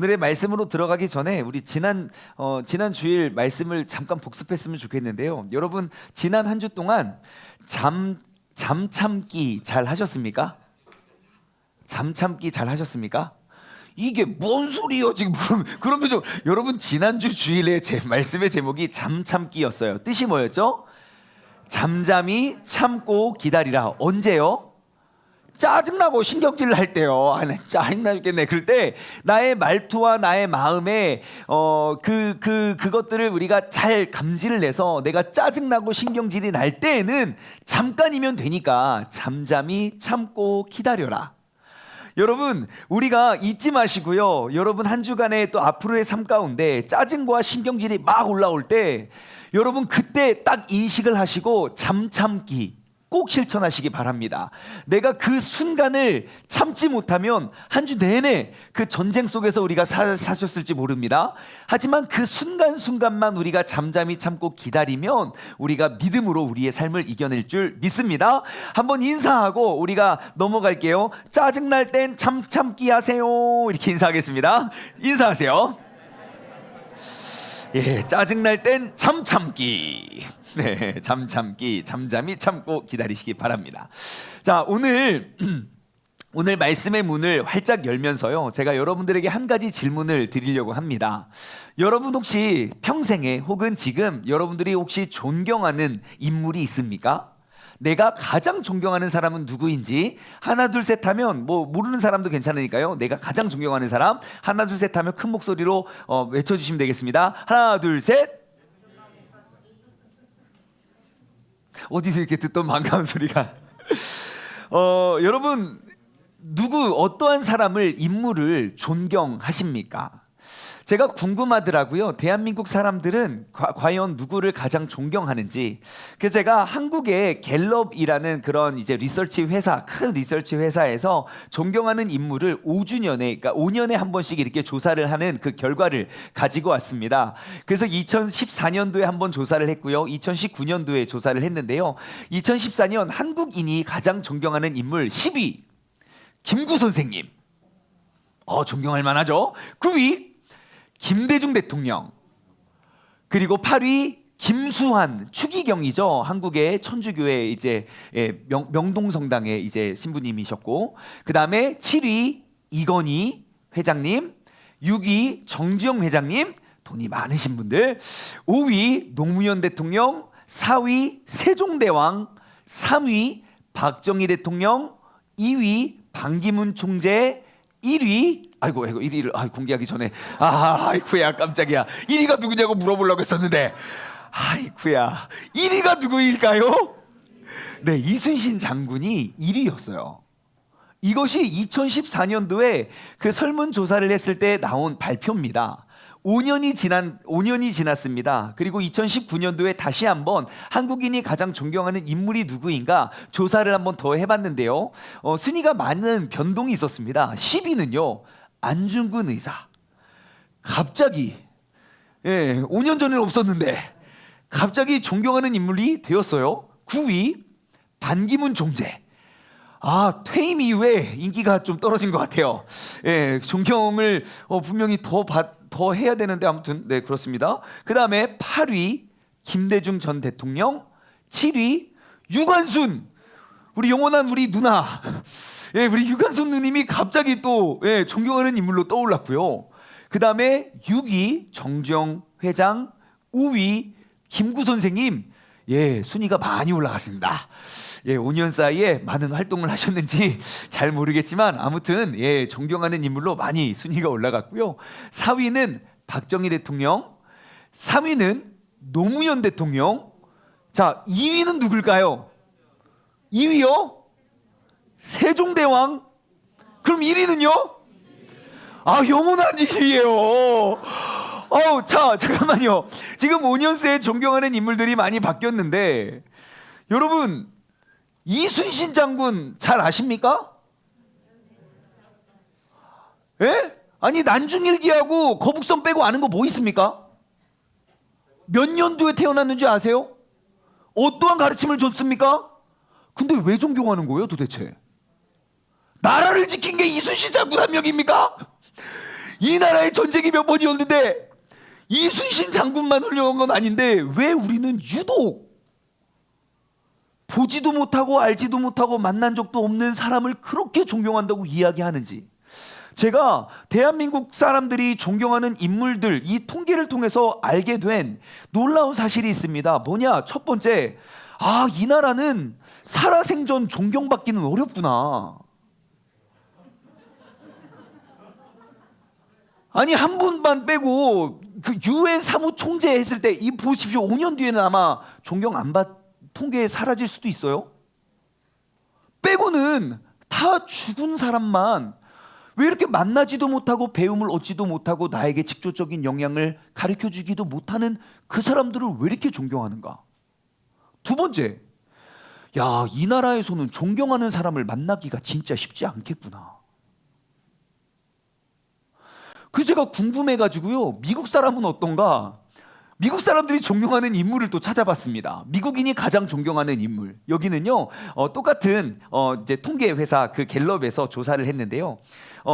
오늘의 말씀으로 들어가기 전에 우리 지난 주일 말씀을 잠깐 복습했으면 좋겠는데요. 여러분 지난 한 주 동안 잠 참기 잘 하셨습니까? 잠 참기 잘 하셨습니까? 이게 뭔 소리요 지금? 그런 표정. 여러분 지난주 주일에 제 말씀의 제목이 잠 참기였어요. 뜻이 뭐였죠? 잠잠히 참고 기다리라. 언제요? 짜증나고 신경질 날 때요. 짜증나 죽겠네. 그럴 때 나의 말투와 나의 마음에 그것들을 우리가 잘 감지를 내서 내가 짜증나고 신경질이 날 때에는 잠깐이면 되니까 잠잠히 참고 기다려라. 여러분 우리가 잊지 마시고요. 여러분 한 주간의 또 앞으로의 삶 가운데 짜증과 신경질이 막 올라올 때 여러분 그때 딱 인식을 하시고 잠 참기 꼭 실천하시기 바랍니다. 내가 그 순간을 참지 못하면 한 주 내내 그 전쟁 속에서 우리가 사셨을지 모릅니다. 하지만 그 순간순간만 우리가 잠잠히 참고 기다리면 우리가 믿음으로 우리의 삶을 이겨낼 줄 믿습니다. 한번 인사하고 우리가 넘어갈게요. 짜증날 땐 잠 참기 하세요. 이렇게 인사하겠습니다. 인사하세요. 예, 짜증날 땐 잠 참기. 네, 잠 참기, 잠잠히 참고 기다리시기 바랍니다. 자, 오늘 말씀의 문을 활짝 열면서요, 제가 여러분들에게 한 가지 질문을 드리려고 합니다. 여러분 혹시 평생에 혹은 지금 여러분들이 혹시 존경하는 인물이 있습니까? 내가 가장 존경하는 사람은 누구인지 하나 둘 셋 하면 뭐 모르는 사람도 괜찮으니까요. 내가 가장 존경하는 사람 하나 둘 셋 하면 큰 목소리로 외쳐주시면 되겠습니다. 하나 둘 셋. 어디서 이렇게 듣던 반가운 소리가 여러분 어떠한 사람을 인물을 존경하십니까? 제가 궁금하더라고요. 대한민국 사람들은 과연 누구를 가장 존경하는지. 그래서 제가 한국의 갤럽이라는 그런 이제 리서치 회사, 큰 리서치 회사에서 존경하는 인물을 5주년에, 그러니까 5년에 한 번씩 이렇게 조사를 하는 그 결과를 가지고 왔습니다. 그래서 2014년도에 한 번 조사를 했고요. 2019년도에 조사를 했는데요. 2014년 한국인이 가장 존경하는 인물 10위 김구 선생님. 존경할 만하죠. 9위 김대중 대통령, 그리고 8위 김수환, 추기경이죠. 한국의 천주교회 이제 명동성당의 이제 신부님이셨고, 그 다음에 7위 이건희 회장님, 6위 정주영 회장님, 돈이 많으신 분들, 5위 노무현 대통령, 4위 세종대왕, 3위 박정희 대통령, 2위 반기문 총재, 1위 아이고 1위를 공개하기 전에 아이쿠야 깜짝이야. 1위가 누구냐고 물어보려고 했었는데 아이쿠야 1위가 누구일까요? 네, 이순신 장군이 1위였어요. 이것이 2014년도에 그 설문조사를 했을 때 나온 발표입니다. 5년이 지났습니다. 그리고 2019년도에 다시 한번 한국인이 가장 존경하는 인물이 누구인가 조사를 한번 더 해봤는데요. 순위가 많은 변동이 있었습니다. 10위는요 안중근 의사. 갑자기 5년 전에는 없었는데 갑자기 존경하는 인물이 되었어요. 9위 반기문 총재. 퇴임 이후에 인기가 좀 떨어진 것 같아요. 존경을 분명히 더 해야 되는데 아무튼 네 그렇습니다. 그 다음에 8위 김대중 전 대통령, 7위 유관순, 우리 영원한 우리 누나, 우리 유관순 누님이 갑자기 또 존경하는 인물로 떠올랐고요. 그 다음에 6위 정주영 회장, 5위 김구 선생님. 순위가 많이 올라갔습니다. 5년 사이에 많은 활동을 하셨는지 잘 모르겠지만 아무튼 존경하는 인물로 많이 순위가 올라갔고요. 4위는 박정희 대통령, 3위는 노무현 대통령. 자, 2위는 누굴까요? 2위요? 세종대왕. 그럼 1위는요? 영원한 1위예요. 자, 잠깐만요. 지금 5년 새에 존경하는 인물들이 많이 바뀌었는데 여러분 이순신 장군 잘 아십니까? 아니 난중일기하고 거북선 빼고 아는 거 뭐 있습니까? 몇 년도에 태어났는지 아세요? 어떠한 가르침을 줬습니까? 근데 왜 존경하는 거예요 도대체? 나라를 지킨 게 이순신 장군 한 명입니까? 이 나라의 전쟁이 몇 번이었는데 이순신 장군만 훌륭한 건 아닌데 왜 우리는 유독 보지도 못하고 알지도 못하고 만난 적도 없는 사람을 그렇게 존경한다고 이야기하는지, 제가 대한민국 사람들이 존경하는 인물들 이 통계를 통해서 알게 된 놀라운 사실이 있습니다. 뭐냐? 첫 번째, 이 나라는 살아생전 존경받기는 어렵구나. 아니, 한 분만 빼고 그 유엔 사무총재 했을 때 이 보십시오. 5년 뒤에는 아마 존경 안 받, 통계에 사라질 수도 있어요. 빼고는 다 죽은 사람만 왜 이렇게 만나지도 못하고 배움을 얻지도 못하고 나에게 직접적인 영향을 가르쳐 주기도 못하는 그 사람들을 왜 이렇게 존경하는가? 두 번째, 야, 이 나라에서는 존경하는 사람을 만나기가 진짜 쉽지 않겠구나. 그래서 제가 궁금해가지고요, 미국 사람은 어떤가? 미국 사람들이 존경하는 인물을 또 찾아봤습니다. 미국인이 가장 존경하는 인물. 여기는요, 똑같은 이제 통계 회사 그 갤럽에서 조사를 했는데요.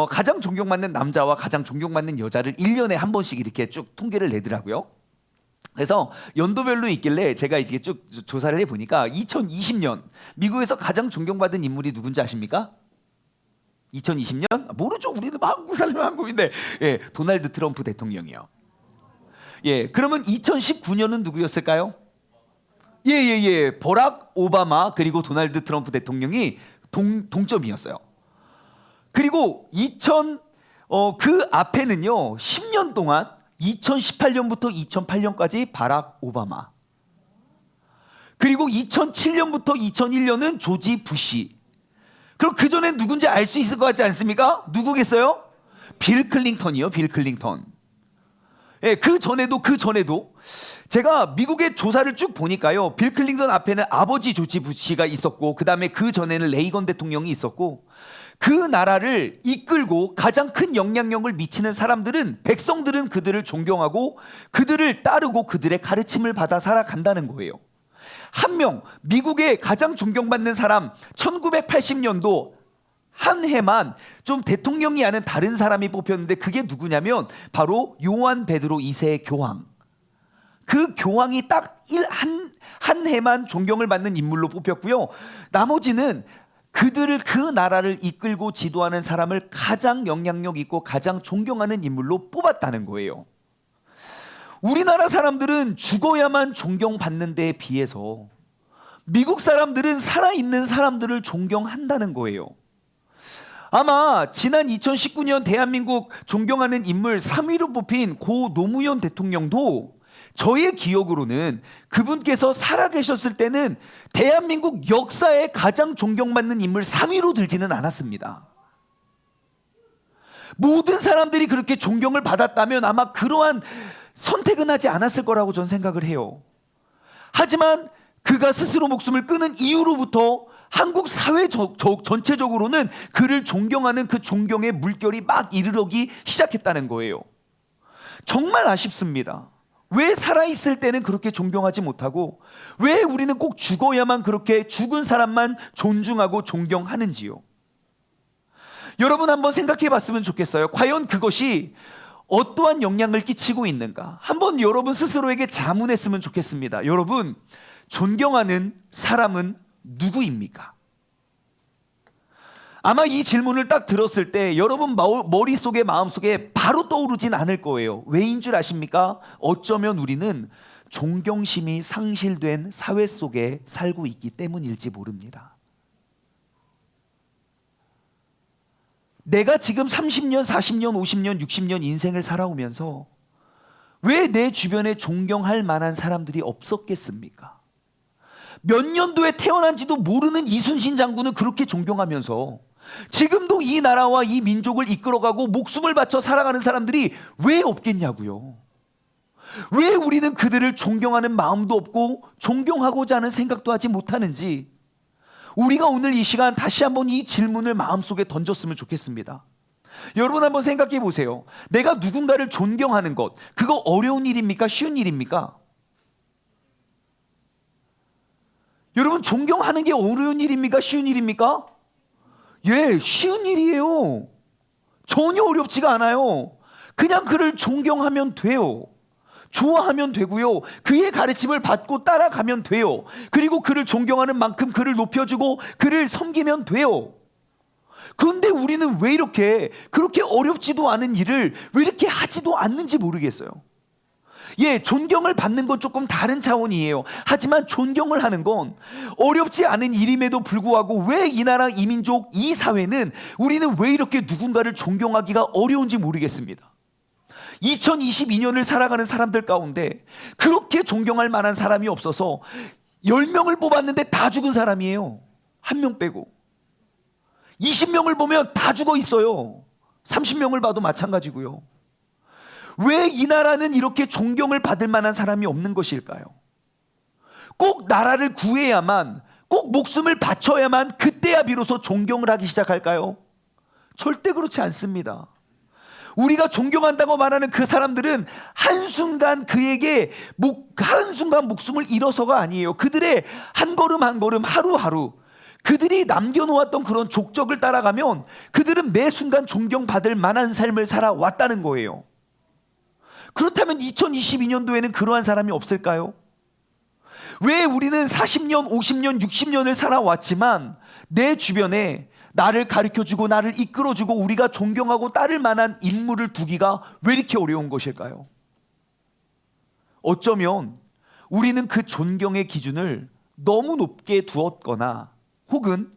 가장 존경받는 남자와 가장 존경받는 여자를 1년에 한 번씩 이렇게 쭉 통계를 내더라고요. 그래서 연도별로 있길래 제가 이제 쭉 조사를 해보니까 2020년 미국에서 가장 존경받은 인물이 누군지 아십니까? 2020년? 모르죠. 우리는 한국 사람이 한국인데. 예, 도널드 트럼프 대통령이요. 예, 그러면 2019년은 누구였을까요? 버락 오바마 그리고 도널드 트럼프 대통령이 동점이었어요. 그리고 그 앞에는요, 10년 동안 2018년부터 2008년까지 바락 오바마, 그리고 2007년부터 2001년은 조지 부시. 그럼 그 전에 누군지 알 수 있을 것 같지 않습니까? 누구겠어요? 빌 클린턴이요. 빌 클린턴. 예, 그 전에도 제가 미국의 조사를 쭉 보니까요, 빌 클린턴 앞에는 아버지 조지 부시가 있었고, 그 다음에 그 전에는 레이건 대통령이 있었고, 그 나라를 이끌고 가장 큰 영향력을 미치는 사람들은, 백성들은 그들을 존경하고 그들을 따르고 그들의 가르침을 받아 살아간다는 거예요. 한 명, 미국의 가장 존경받는 사람, 1980년도 한 해만 좀 대통령이 아닌 다른 사람이 뽑혔는데 그게 누구냐면 바로 요한 베드로 2세 교황. 그 교황이 딱 한 해만 존경을 받는 인물로 뽑혔고요. 나머지는 그 나라를 이끌고 지도하는 사람을 가장 영향력 있고 가장 존경하는 인물로 뽑았다는 거예요. 우리나라 사람들은 죽어야만 존경받는 데에 비해서 미국 사람들은 살아있는 사람들을 존경한다는 거예요. 아마 지난 2019년 대한민국 존경하는 인물 3위로 뽑힌 고 노무현 대통령도 저의 기억으로는 그분께서 살아계셨을 때는 대한민국 역사에 가장 존경받는 인물 3위로 들지는 않았습니다. 모든 사람들이 그렇게 존경을 받았다면 아마 그러한 선택은 하지 않았을 거라고 저는 생각을 해요. 하지만 그가 스스로 목숨을 끊은 이후로부터 한국 사회 전체적으로는 그를 존경하는 그 존경의 물결이 막 이르르기 시작했다는 거예요. 정말 아쉽습니다. 왜 살아있을 때는 그렇게 존경하지 못하고 왜 우리는 꼭 죽어야만 그렇게 죽은 사람만 존중하고 존경하는지요? 여러분 한번 생각해 봤으면 좋겠어요. 과연 그것이 어떠한 영향을 끼치고 있는가? 한번 여러분 스스로에게 자문했으면 좋겠습니다. 여러분, 존경하는 사람은 누구입니까? 아마 이 질문을 딱 들었을 때 여러분 머릿속에 마음속에 바로 떠오르진 않을 거예요. 왜인 줄 아십니까? 어쩌면 우리는 존경심이 상실된 사회 속에 살고 있기 때문일지 모릅니다. 내가 지금 30년, 40년, 50년, 60년 인생을 살아오면서 왜 내 주변에 존경할 만한 사람들이 없었겠습니까? 몇 년도에 태어난지도 모르는 이순신 장군을 그렇게 존경하면서 지금도 이 나라와 이 민족을 이끌어가고 목숨을 바쳐 살아가는 사람들이 왜 없겠냐고요. 왜 우리는 그들을 존경하는 마음도 없고 존경하고자 하는 생각도 하지 못하는지, 우리가 오늘 이 시간 다시 한번 이 질문을 마음속에 던졌으면 좋겠습니다. 여러분 한번 생각해 보세요. 내가 누군가를 존경하는 것, 그거 어려운 일입니까? 쉬운 일입니까? 여러분, 존경하는 게 어려운 일입니까? 쉬운 일입니까? 예, 쉬운 일이에요. 전혀 어렵지가 않아요. 그냥 그를 존경하면 돼요. 좋아하면 되고요. 그의 가르침을 받고 따라가면 돼요. 그리고 그를 존경하는 만큼 그를 높여주고 그를 섬기면 돼요. 그런데 우리는 왜 이렇게 그렇게 어렵지도 않은 일을 왜 이렇게 하지도 않는지 모르겠어요. 예, 존경을 받는 건 조금 다른 차원이에요. 하지만 존경을 하는 건 어렵지 않은 일임에도 불구하고 왜 이 나라, 이 민족, 이 사회는 우리는 왜 이렇게 누군가를 존경하기가 어려운지 모르겠습니다. 2022년을 살아가는 사람들 가운데 그렇게 존경할 만한 사람이 없어서 10명을 뽑았는데 다 죽은 사람이에요. 한 명 빼고. 20명을 보면 다 죽어 있어요. 30명을 봐도 마찬가지고요. 왜 이 나라는 이렇게 존경을 받을 만한 사람이 없는 것일까요? 꼭 나라를 구해야만, 꼭 목숨을 바쳐야만 그때야 비로소 존경을 하기 시작할까요? 절대 그렇지 않습니다. 우리가 존경한다고 말하는 그 사람들은 한순간 그에게 한순간 목숨을 잃어서가 아니에요. 그들의 한 걸음 한 걸음, 하루하루 그들이 남겨놓았던 그런 족적을 따라가면 그들은 매 순간 존경받을 만한 삶을 살아왔다는 거예요. 그렇다면 2022년도에는 그러한 사람이 없을까요? 왜 우리는 40년, 50년, 60년을 살아왔지만 내 주변에 나를 가르쳐주고 나를 이끌어주고 우리가 존경하고 따를 만한 인물을 두기가 왜 이렇게 어려운 것일까요? 어쩌면 우리는 그 존경의 기준을 너무 높게 두었거나 혹은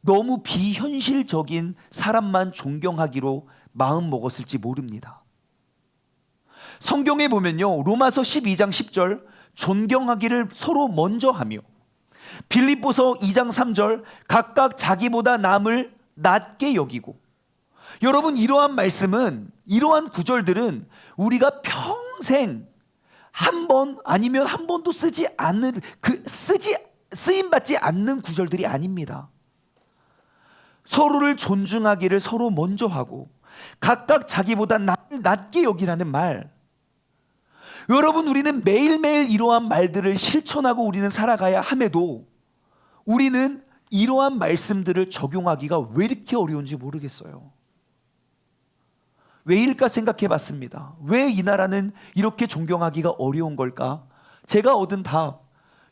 너무 비현실적인 사람만 존경하기로 마음 먹었을지 모릅니다. 성경에 보면요, 로마서 12장 10절 존경하기를 서로 먼저 하며, 빌립보서 2장 3절 각각 자기보다 남을 낮게 여기고. 여러분, 이러한 말씀은, 이러한 구절들은 우리가 평생 한 번 아니면 한 번도 쓰임 받지 않는 구절들이 아닙니다. 서로를 존중하기를 서로 먼저 하고 각각 자기보다 남을 낮게 여기라는 말. 여러분, 우리는 매일매일 이러한 말들을 실천하고 우리는 살아가야 함에도 우리는 이러한 말씀들을 적용하기가 왜 이렇게 어려운지 모르겠어요. 왜일까 생각해 봤습니다. 왜 이 나라는 이렇게 존경하기가 어려운 걸까? 제가 얻은 답,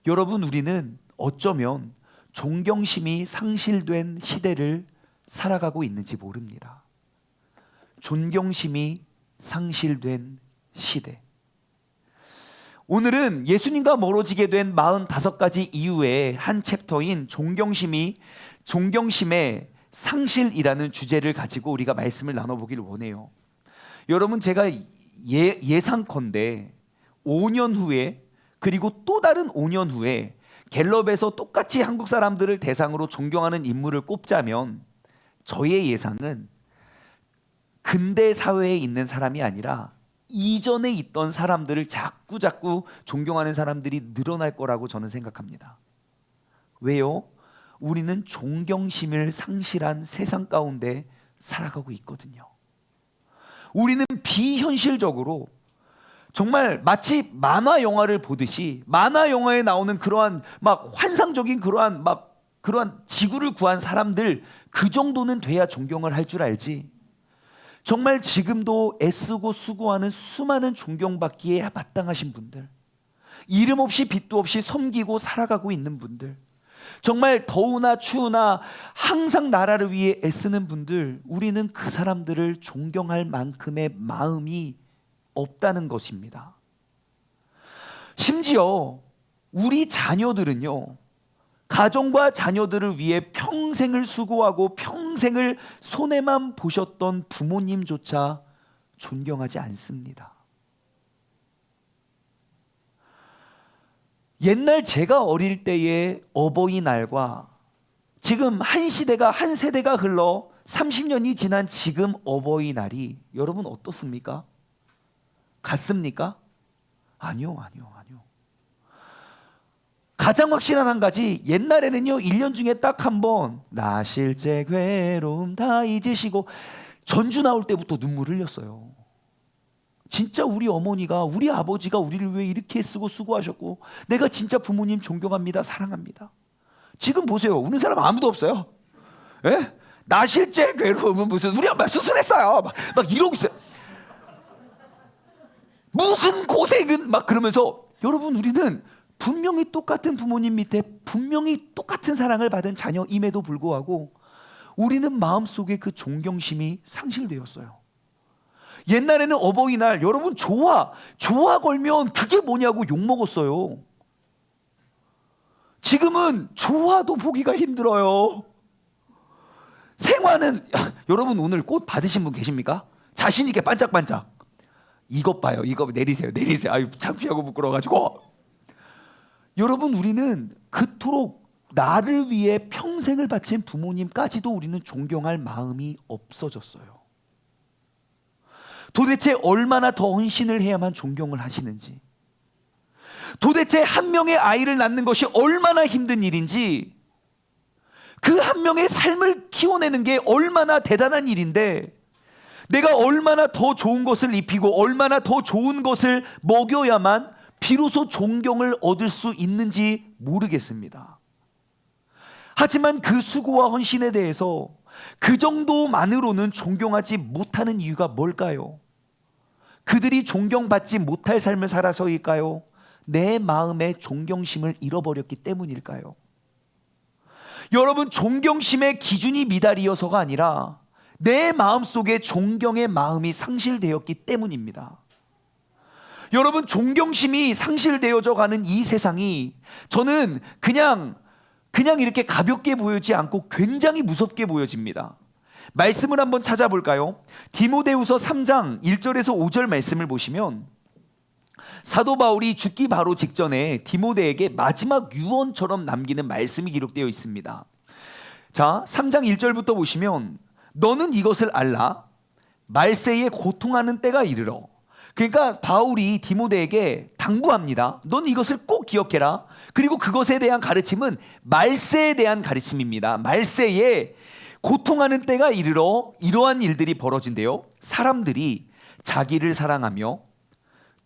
여러분, 우리는 어쩌면 존경심이 상실된 시대를 살아가고 있는지 모릅니다. 존경심이 상실된 시대. 오늘은 예수님과 멀어지게 된 45가지 이유의 한 챕터인 존경심의 상실이라는 주제를 가지고 우리가 말씀을 나눠보기를 원해요. 여러분, 제가 예상컨대 5년 후에, 그리고 또 다른 5년 후에 갤럽에서 똑같이 한국 사람들을 대상으로 존경하는 인물을 꼽자면 저의 예상은 근대 사회에 있는 사람이 아니라 이전에 있던 사람들을 자꾸 존경하는 사람들이 늘어날 거라고 저는 생각합니다. 왜요? 우리는 존경심을 상실한 세상 가운데 살아가고 있거든요. 우리는 비현실적으로 정말 마치 만화 영화를 보듯이 만화 영화에 나오는 그러한 막 환상적인 그러한 지구를 구한 사람들, 그 정도는 돼야 존경을 할 줄 알지, 정말 지금도 애쓰고 수고하는 수많은 존경받기에 마땅하신 분들, 이름 없이 빛도 없이 섬기고 살아가고 있는 분들, 정말 더우나 추우나 항상 나라를 위해 애쓰는 분들, 우리는 그 사람들을 존경할 만큼의 마음이 없다는 것입니다. 심지어 우리 자녀들은요, 가정과 자녀들을 위해 평생을 수고하고 평생을 손해만 보셨던 부모님조차 존경하지 않습니다. 옛날 제가 어릴 때의 어버이날과 지금 한 세대가 흘러 30년이 지난 지금 어버이날이 여러분 어떻습니까? 같습니까? 아니요. 가장 확실한 한 가지, 옛날에는요 1년 중에 딱 한 번 나 실제 괴로움 다 잊으시고 전주 나올 때부터 눈물 흘렸어요. 진짜 우리 어머니가, 우리 아버지가 우리를 위해 이렇게 쓰고 수고하셨고 내가 진짜 부모님 존경합니다, 사랑합니다. 지금 보세요, 우는 사람 아무도 없어요. 예? 나 실제 괴로움은 무슨, 우리 엄마 수술했어요 막 이러고 있어요. 무슨 고생은 막 그러면서, 여러분 우리는 분명히 똑같은 부모님 밑에 분명히 똑같은 사랑을 받은 자녀임에도 불구하고 우리는 마음속에 그 존경심이 상실되었어요. 옛날에는 어버이날 여러분 좋아 걸면 그게 뭐냐고 욕먹었어요. 지금은 좋아도 보기가 힘들어요. 생화는 여러분 오늘 꽃 받으신 분 계십니까? 자신 있게 반짝반짝. 이것 봐요. 이거 내리세요. 아유 창피하고 부끄러워가지고. 여러분 우리는 그토록 나를 위해 평생을 바친 부모님까지도 우리는 존경할 마음이 없어졌어요. 도대체 얼마나 더 헌신을 해야만 존경을 하시는지, 도대체 한 명의 아이를 낳는 것이 얼마나 힘든 일인지, 그 한 명의 삶을 키워내는 게 얼마나 대단한 일인데 내가 얼마나 더 좋은 것을 입히고 얼마나 더 좋은 것을 먹여야만 비로소 존경을 얻을 수 있는지 모르겠습니다. 하지만 그 수고와 헌신에 대해서 그 정도만으로는 존경하지 못하는 이유가 뭘까요? 그들이 존경받지 못할 삶을 살아서일까요? 내 마음의 존경심을 잃어버렸기 때문일까요? 여러분, 존경심의 기준이 미달이어서가 아니라 내 마음속에 존경의 마음이 상실되었기 때문입니다. 여러분, 존경심이 상실되어져 가는 이 세상이 저는 그냥 이렇게 가볍게 보이지 않고 굉장히 무섭게 보여집니다. 말씀을 한번 찾아볼까요? 디모데후서 3장 1절에서 5절 말씀을 보시면 사도 바울이 죽기 바로 직전에 디모데에게 마지막 유언처럼 남기는 말씀이 기록되어 있습니다. 자, 3장 1절부터 보시면 너는 이것을 알라. 말세에 고통하는 때가 이르러. 그러니까 바울이 디모데에게 당부합니다. 너는 이것을 꼭 기억해라. 그리고 그것에 대한 가르침은 말세에 대한 가르침입니다. 말세에 고통하는 때가 이르러 이러한 일들이 벌어진대요. 사람들이 자기를 사랑하며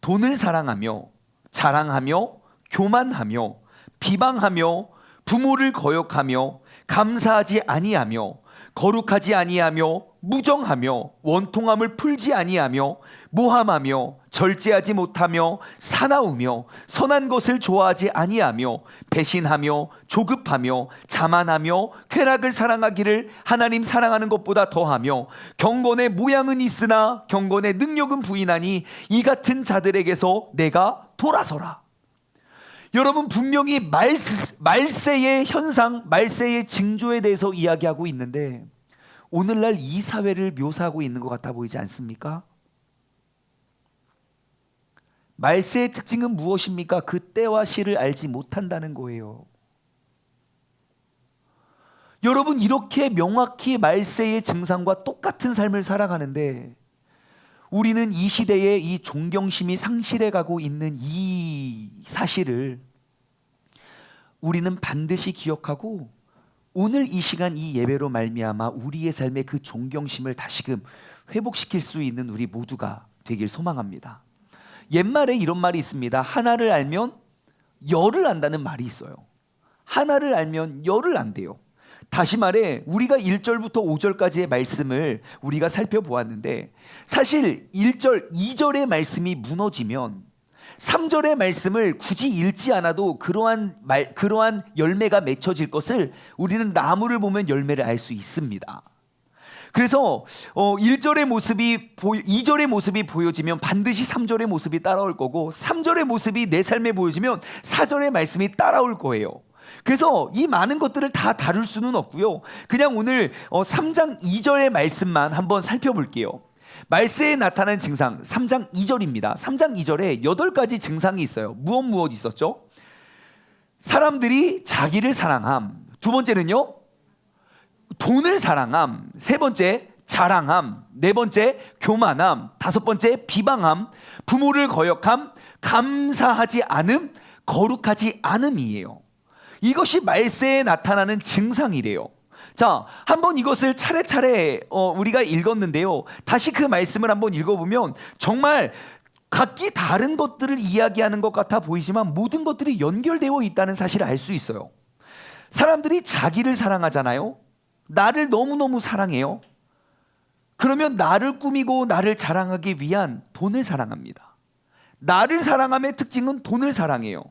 돈을 사랑하며 자랑하며 교만하며 비방하며 부모를 거역하며 감사하지 아니하며 거룩하지 아니하며 무정하며 원통함을 풀지 아니하며 모함하며 절제하지 못하며 사나우며 선한 것을 좋아하지 아니하며 배신하며 조급하며 자만하며 쾌락을 사랑하기를 하나님 사랑하는 것보다 더하며 경건의 모양은 있으나 경건의 능력은 부인하니 이 같은 자들에게서 내가 돌아서라. 여러분, 분명히 말세의 현상, 말세의 징조에 대해서 이야기하고 있는데 오늘날 이 사회를 묘사하고 있는 것 같아 보이지 않습니까? 말세의 특징은 무엇입니까? 그 때와 시를 알지 못한다는 거예요. 여러분, 이렇게 명확히 말세의 증상과 똑같은 삶을 살아가는데 우리는 이 시대에 이 존경심이 상실해 가고 있는 이 사실을 우리는 반드시 기억하고 오늘 이 시간 이 예배로 말미암아 우리의 삶의 그 존경심을 다시금 회복시킬 수 있는 우리 모두가 되길 소망합니다. 옛말에 이런 말이 있습니다. 하나를 알면 열을 안다는 말이 있어요. 하나를 알면 열을 안대요. 다시 말해 우리가 1절부터 5절까지의 말씀을 우리가 살펴보았는데 사실 1절, 2절의 말씀이 무너지면 3절의 말씀을 굳이 읽지 않아도 그러한 열매가 맺혀질 것을 우리는 나무를 보면 열매를 알 수 있습니다. 그래서 1절의 모습이 2절의 모습이 보여지면 반드시 3절의 모습이 따라올 거고 3절의 모습이 내 삶에 보여지면 4절의 말씀이 따라올 거예요. 그래서 이 많은 것들을 다 다룰 수는 없고요. 그냥 오늘 3장 2절의 말씀만 한번 살펴볼게요. 말세에 나타난 증상 3장 2절입니다. 3장 2절에 8가지 증상이 있어요. 무엇 있었죠? 사람들이 자기를 사랑함. 두 번째는요, 돈을 사랑함. 세 번째, 자랑함. 네 번째, 교만함. 다섯 번째, 비방함. 부모를 거역함. 감사하지 않음. 거룩하지 않음이에요. 이것이 말세에 나타나는 증상이래요. 자, 한번 이것을 차례차례 우리가 읽었는데요. 다시 그 말씀을 한번 읽어보면 정말 각기 다른 것들을 이야기하는 것 같아 보이지만 모든 것들이 연결되어 있다는 사실을 알 수 있어요. 사람들이 자기를 사랑하잖아요. 나를 너무너무 사랑해요. 그러면 나를 꾸미고 나를 자랑하기 위한 돈을 사랑합니다. 나를 사랑함의 특징은 돈을 사랑해요.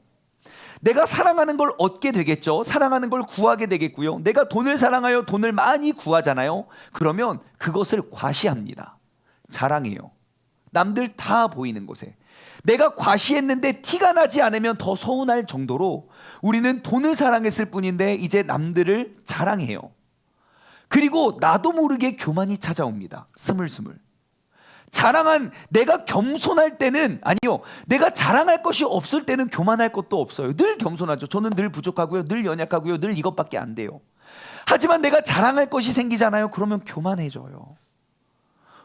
내가 사랑하는 걸 얻게 되겠죠. 사랑하는 걸 구하게 되겠고요. 내가 돈을 사랑하여 돈을 많이 구하잖아요. 그러면 그것을 과시합니다. 자랑해요. 남들 다 보이는 곳에. 내가 과시했는데 티가 나지 않으면 더 서운할 정도로 우리는 돈을 사랑했을 뿐인데 이제 남들을 자랑해요. 그리고 나도 모르게 교만이 찾아옵니다. 스물스물. 자랑한 내가 겸손할 때는 아니요. 내가 자랑할 것이 없을 때는 교만할 것도 없어요. 늘 겸손하죠. 저는 늘 부족하고요. 늘 연약하고요. 늘 이것밖에 안 돼요. 하지만 내가 자랑할 것이 생기잖아요. 그러면 교만해져요.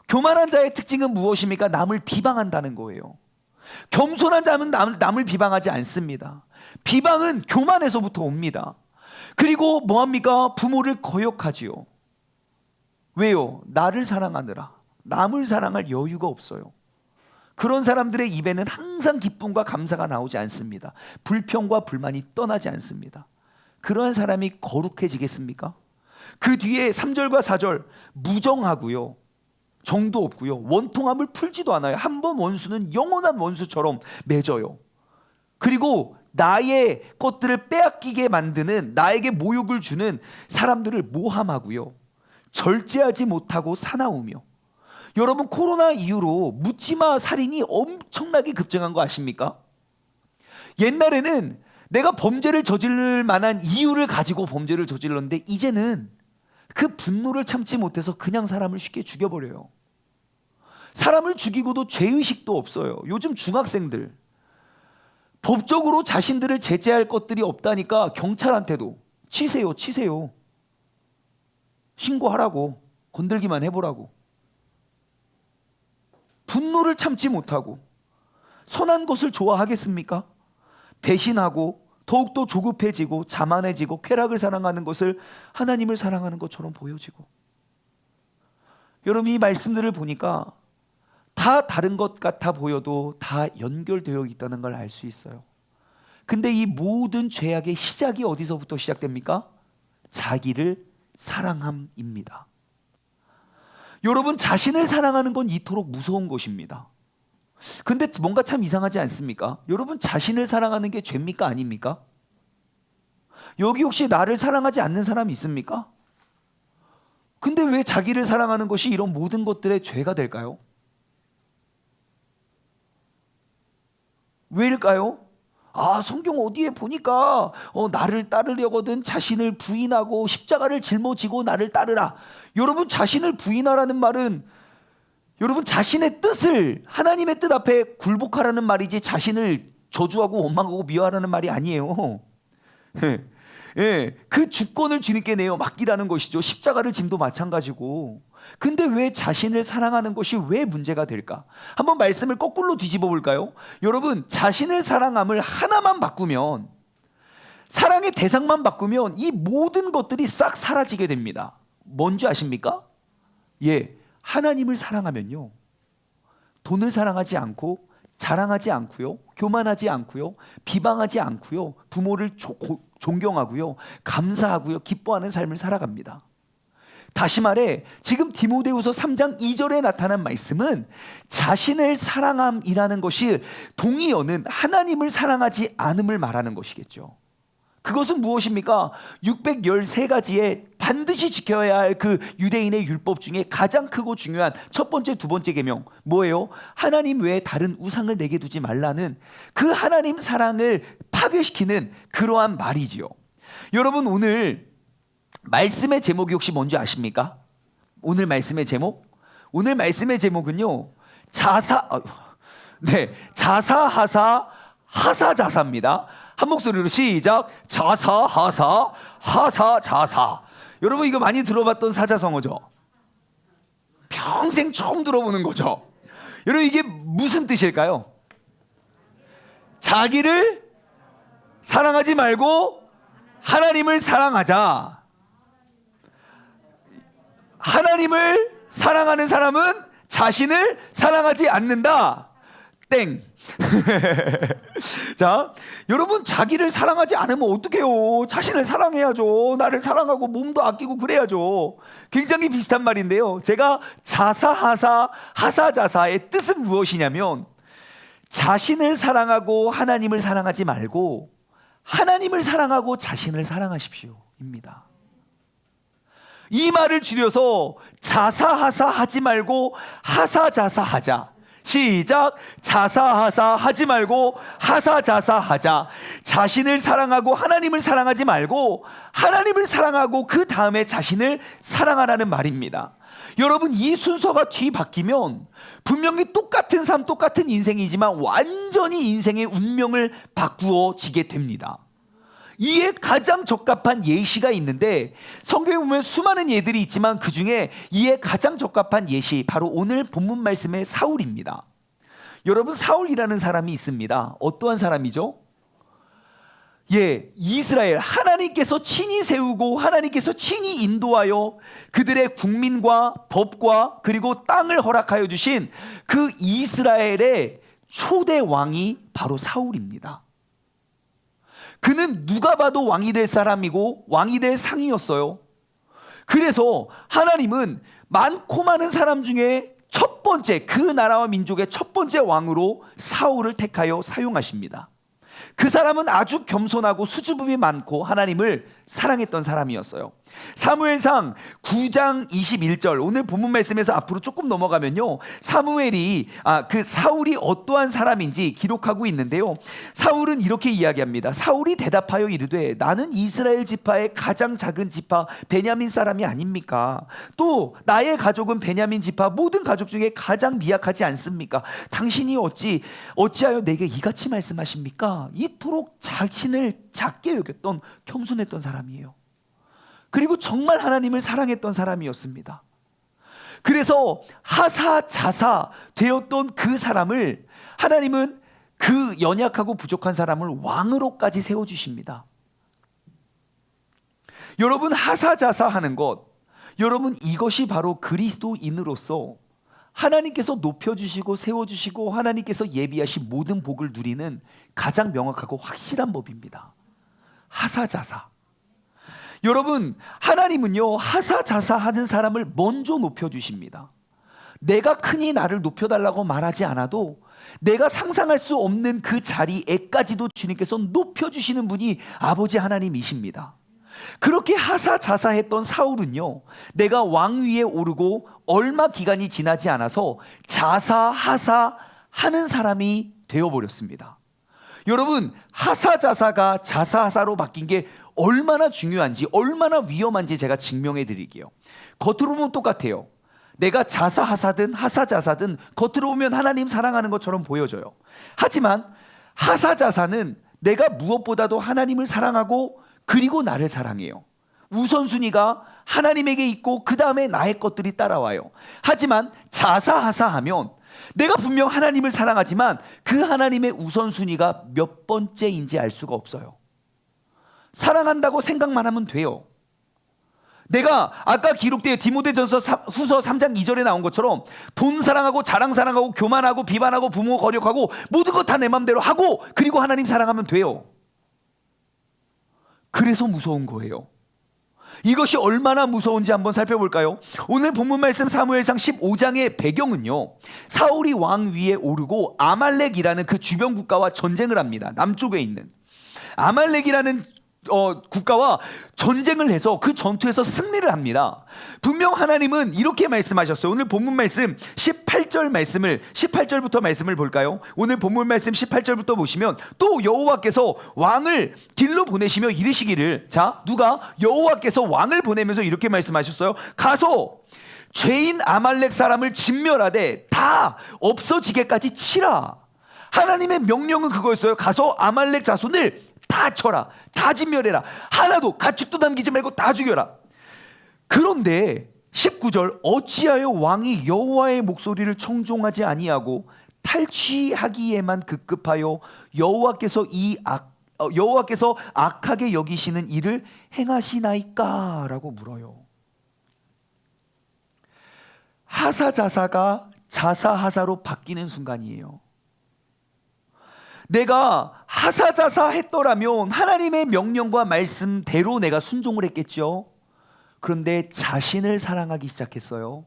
교만한 자의 특징은 무엇입니까? 남을 비방한다는 거예요. 겸손한 자는 남을 비방하지 않습니다. 비방은 교만에서부터 옵니다. 그리고 뭐합니까? 부모를 거역하지요. 왜요? 나를 사랑하느라. 남을 사랑할 여유가 없어요. 그런 사람들의 입에는 항상 기쁨과 감사가 나오지 않습니다. 불평과 불만이 떠나지 않습니다. 그러한 사람이 거룩해지겠습니까? 그 뒤에 3절과 4절 무정하고요. 정도 없고요. 원통함을 풀지도 않아요. 한 번 원수는 영원한 원수처럼 맺어요. 그리고 나의 것들을 빼앗기게 만드는, 나에게 모욕을 주는 사람들을 모함하고요. 절제하지 못하고 사나우며. 여러분, 코로나 이후로 묻지마 살인이 엄청나게 급증한 거 아십니까? 옛날에는 내가 범죄를 저지를 만한 이유를 가지고 범죄를 저질렀는데 이제는 그 분노를 참지 못해서 그냥 사람을 쉽게 죽여버려요. 사람을 죽이고도 죄의식도 없어요. 요즘 중학생들 법적으로 자신들을 제재할 것들이 없다니까 경찰한테도 치세요, 치세요. 신고하라고, 건들기만 해보라고. 분노를 참지 못하고 선한 것을 좋아하겠습니까? 배신하고 더욱더 조급해지고 자만해지고 쾌락을 사랑하는 것을 하나님을 사랑하는 것처럼 보여지고. 여러분, 이 말씀들을 보니까 다 다른 것 같아 보여도 다 연결되어 있다는 걸 알 수 있어요. 근데 이 모든 죄악의 시작이 어디서부터 시작됩니까? 자기를 사랑함입니다. 여러분, 자신을 사랑하는 건 이토록 무서운 것입니다. 근데 뭔가 참 이상하지 않습니까? 여러분, 자신을 사랑하는 게 죄입니까? 아닙니까? 여기 혹시 나를 사랑하지 않는 사람이 있습니까? 근데 왜 자기를 사랑하는 것이 이런 모든 것들의 죄가 될까요? 왜일까요? 성경 어디에 보니까 나를 따르려거든 자신을 부인하고 십자가를 짊어지고 나를 따르라. 여러분, 자신을 부인하라는 말은 여러분 자신의 뜻을 하나님의 뜻 앞에 굴복하라는 말이지 자신을 저주하고 원망하고 미워하라는 말이 아니에요. 그 주권을 주님께 내어 맡기라는 것이죠. 십자가를 짐도 마찬가지고. 근데 왜 자신을 사랑하는 것이 왜 문제가 될까? 한번 말씀을 거꾸로 뒤집어 볼까요? 여러분, 자신을 사랑함을 하나만 바꾸면, 사랑의 대상만 바꾸면 이 모든 것들이 싹 사라지게 됩니다. 뭔지 아십니까? 하나님을 사랑하면요, 돈을 사랑하지 않고 자랑하지 않고요, 교만하지 않고요, 비방하지 않고요, 부모를 존경하고요, 감사하고요, 기뻐하는 삶을 살아갑니다. 다시 말해, 지금 디모데후서 3장 2절에 나타난 말씀은 자신을 사랑함이라는 것이 동의어는 하나님을 사랑하지 않음을 말하는 것이겠죠. 그것은 무엇입니까? 613가지의 반드시 지켜야 할 그 유대인의 율법 중에 가장 크고 중요한 첫 번째, 두 번째 계명 뭐예요? 하나님 외에 다른 우상을 내게 두지 말라는 그 하나님 사랑을 파괴시키는 그러한 말이지요. 여러분, 오늘 말씀의 제목이 혹시 뭔지 아십니까? 오늘 말씀의 제목? 오늘 말씀의 제목은요, 자사하사 하사자사입니다. 한 목소리로 시작. 자사하사 하사자사. 여러분, 이거 많이 들어봤던 사자성어죠? 평생 처음 들어보는 거죠? 여러분, 이게 무슨 뜻일까요? 자기를 사랑하지 말고 하나님을 사랑하자. 하나님을 사랑하는 사람은 자신을 사랑하지 않는다. 땡. 자, 여러분, 자기를 사랑하지 않으면 어떡해요? 자신을 사랑해야죠. 나를 사랑하고 몸도 아끼고 그래야죠. 굉장히 비슷한 말인데요, 제가 자사하사 하사자사의 뜻은 무엇이냐면 자신을 사랑하고 하나님을 사랑하지 말고 하나님을 사랑하고 자신을 사랑하십시오 입니다. 이 말을 줄여서 자사하사 하지 말고 하사자사 하자. 시작. 자사하사 하지 말고 하사자사 하자. 자신을 사랑하고 하나님을 사랑하지 말고 하나님을 사랑하고 그 다음에 자신을 사랑하라는 말입니다. 여러분, 이 순서가 뒤바뀌면 분명히 똑같은 삶, 똑같은 인생이지만 완전히 인생의 운명을 바꾸어지게 됩니다. 이에 가장 적합한 예시가 있는데 성경에 보면 수많은 예들이 있지만 그 중에 이에 가장 적합한 예시, 바로 오늘 본문 말씀의 사울입니다. 여러분, 사울이라는 사람이 있습니다. 어떠한 사람이죠? 이스라엘, 하나님께서 친히 세우고 하나님께서 친히 인도하여 그들의 국민과 법과 그리고 땅을 허락하여 주신 그 이스라엘의 초대 왕이 바로 사울입니다. 그는 누가 봐도 왕이 될 사람이고 왕이 될 상이었어요. 그래서 하나님은 많고 많은 사람 중에 첫 번째, 그 나라와 민족의 첫 번째 왕으로 사울을 택하여 사용하십니다. 그 사람은 아주 겸손하고 수줍음이 많고 하나님을 사랑했던 사람이었어요. 사무엘상 9장 21절, 오늘 본문 말씀에서 앞으로 조금 넘어가면요, 사무엘이 그 사울이 어떠한 사람인지 기록하고 있는데요, 사울은 이렇게 이야기합니다. 사울이 대답하여 이르되 나는 이스라엘 지파의 가장 작은 지파 베냐민 사람이 아닙니까? 또 나의 가족은 베냐민 지파 모든 가족 중에 가장 미약하지 않습니까? 당신이 어찌하여 내게 이같이 말씀하십니까? 이토록 자신을 작게 여겼던 겸손했던 사람이에요. 그리고 정말 하나님을 사랑했던 사람이었습니다. 그래서 하사자사 되었던 그 사람을 하나님은 그 연약하고 부족한 사람을 왕으로까지 세워주십니다. 여러분, 하사자사 하는 것, 여러분, 이것이 바로 그리스도인으로서 하나님께서 높여주시고 세워주시고 하나님께서 예비하신 모든 복을 누리는 가장 명확하고 확실한 법입니다. 하사자사. 여러분, 하나님은요, 하사자사 하는 사람을 먼저 높여주십니다. 내가 크니 나를 높여달라고 말하지 않아도 내가 상상할 수 없는 그 자리에까지도 주님께서 높여주시는 분이 아버지 하나님이십니다. 그렇게 하사자사했던 사울은요, 내가 왕위에 오르고 얼마 기간이 지나지 않아서 자사하사 하는 사람이 되어버렸습니다. 여러분, 하사자사가 자사하사로 바뀐 게 얼마나 중요한지, 얼마나 위험한지 제가 증명해 드릴게요. 겉으로 보면 똑같아요. 내가 자사하사든 하사자사든 겉으로 보면 하나님 사랑하는 것처럼 보여져요. 하지만 하사자사는 내가 무엇보다도 하나님을 사랑하고 그리고 나를 사랑해요. 우선순위가 하나님에게 있고 그 다음에 나의 것들이 따라와요. 하지만 자사하사하면 내가 분명 하나님을 사랑하지만 그 하나님의 우선순위가 몇 번째인지 알 수가 없어요. 사랑한다고 생각만 하면 돼요. 내가 아까 기록되어 디모데전서 후서 3장 2절에 나온 것처럼 돈 사랑하고 자랑 사랑하고 교만하고 비반하고 부모 거력하고 모든 것 다 내 맘대로 하고 그리고 하나님 사랑하면 돼요. 그래서 무서운 거예요. 이것이 얼마나 무서운지 한번 살펴볼까요? 오늘 본문 말씀 사무엘상 15장의 배경은요, 사울이 왕 위에 오르고 아말렉이라는 그 주변 국가와 전쟁을 합니다. 남쪽에 있는 아말렉이라는 국가와 전쟁을 해서 그 전투에서 승리를 합니다. 분명 하나님은 이렇게 말씀하셨어요. 오늘 본문 말씀 18절부터 말씀을 볼까요? 오늘 본문 말씀 18절부터 보시면 또 여호와께서 왕을 길로 보내시며 이르시기를, 자, 누가? 여호와께서 왕을 보내면서 이렇게 말씀하셨어요. 가서 죄인 아말렉 사람을 진멸하되 다 없어지게까지 치라. 하나님의 명령은 그거였어요. 가서 아말렉 자손을 다 쳐라, 다 진멸해라, 하나도 가축도 남기지 말고 다 죽여라. 그런데 19절, 어찌하여 왕이 여호와의 목소리를 청종하지 아니하고 탈취하기에만 급급하여 여호와께서 악하게 여기시는 일을 행하시나이까? 라고 물어요. 하사자사가 자사하사로 바뀌는 순간이에요. 내가 하사자사 했더라면 하나님의 명령과 말씀대로 내가 순종을 했겠죠. 그런데 자신을 사랑하기 시작했어요.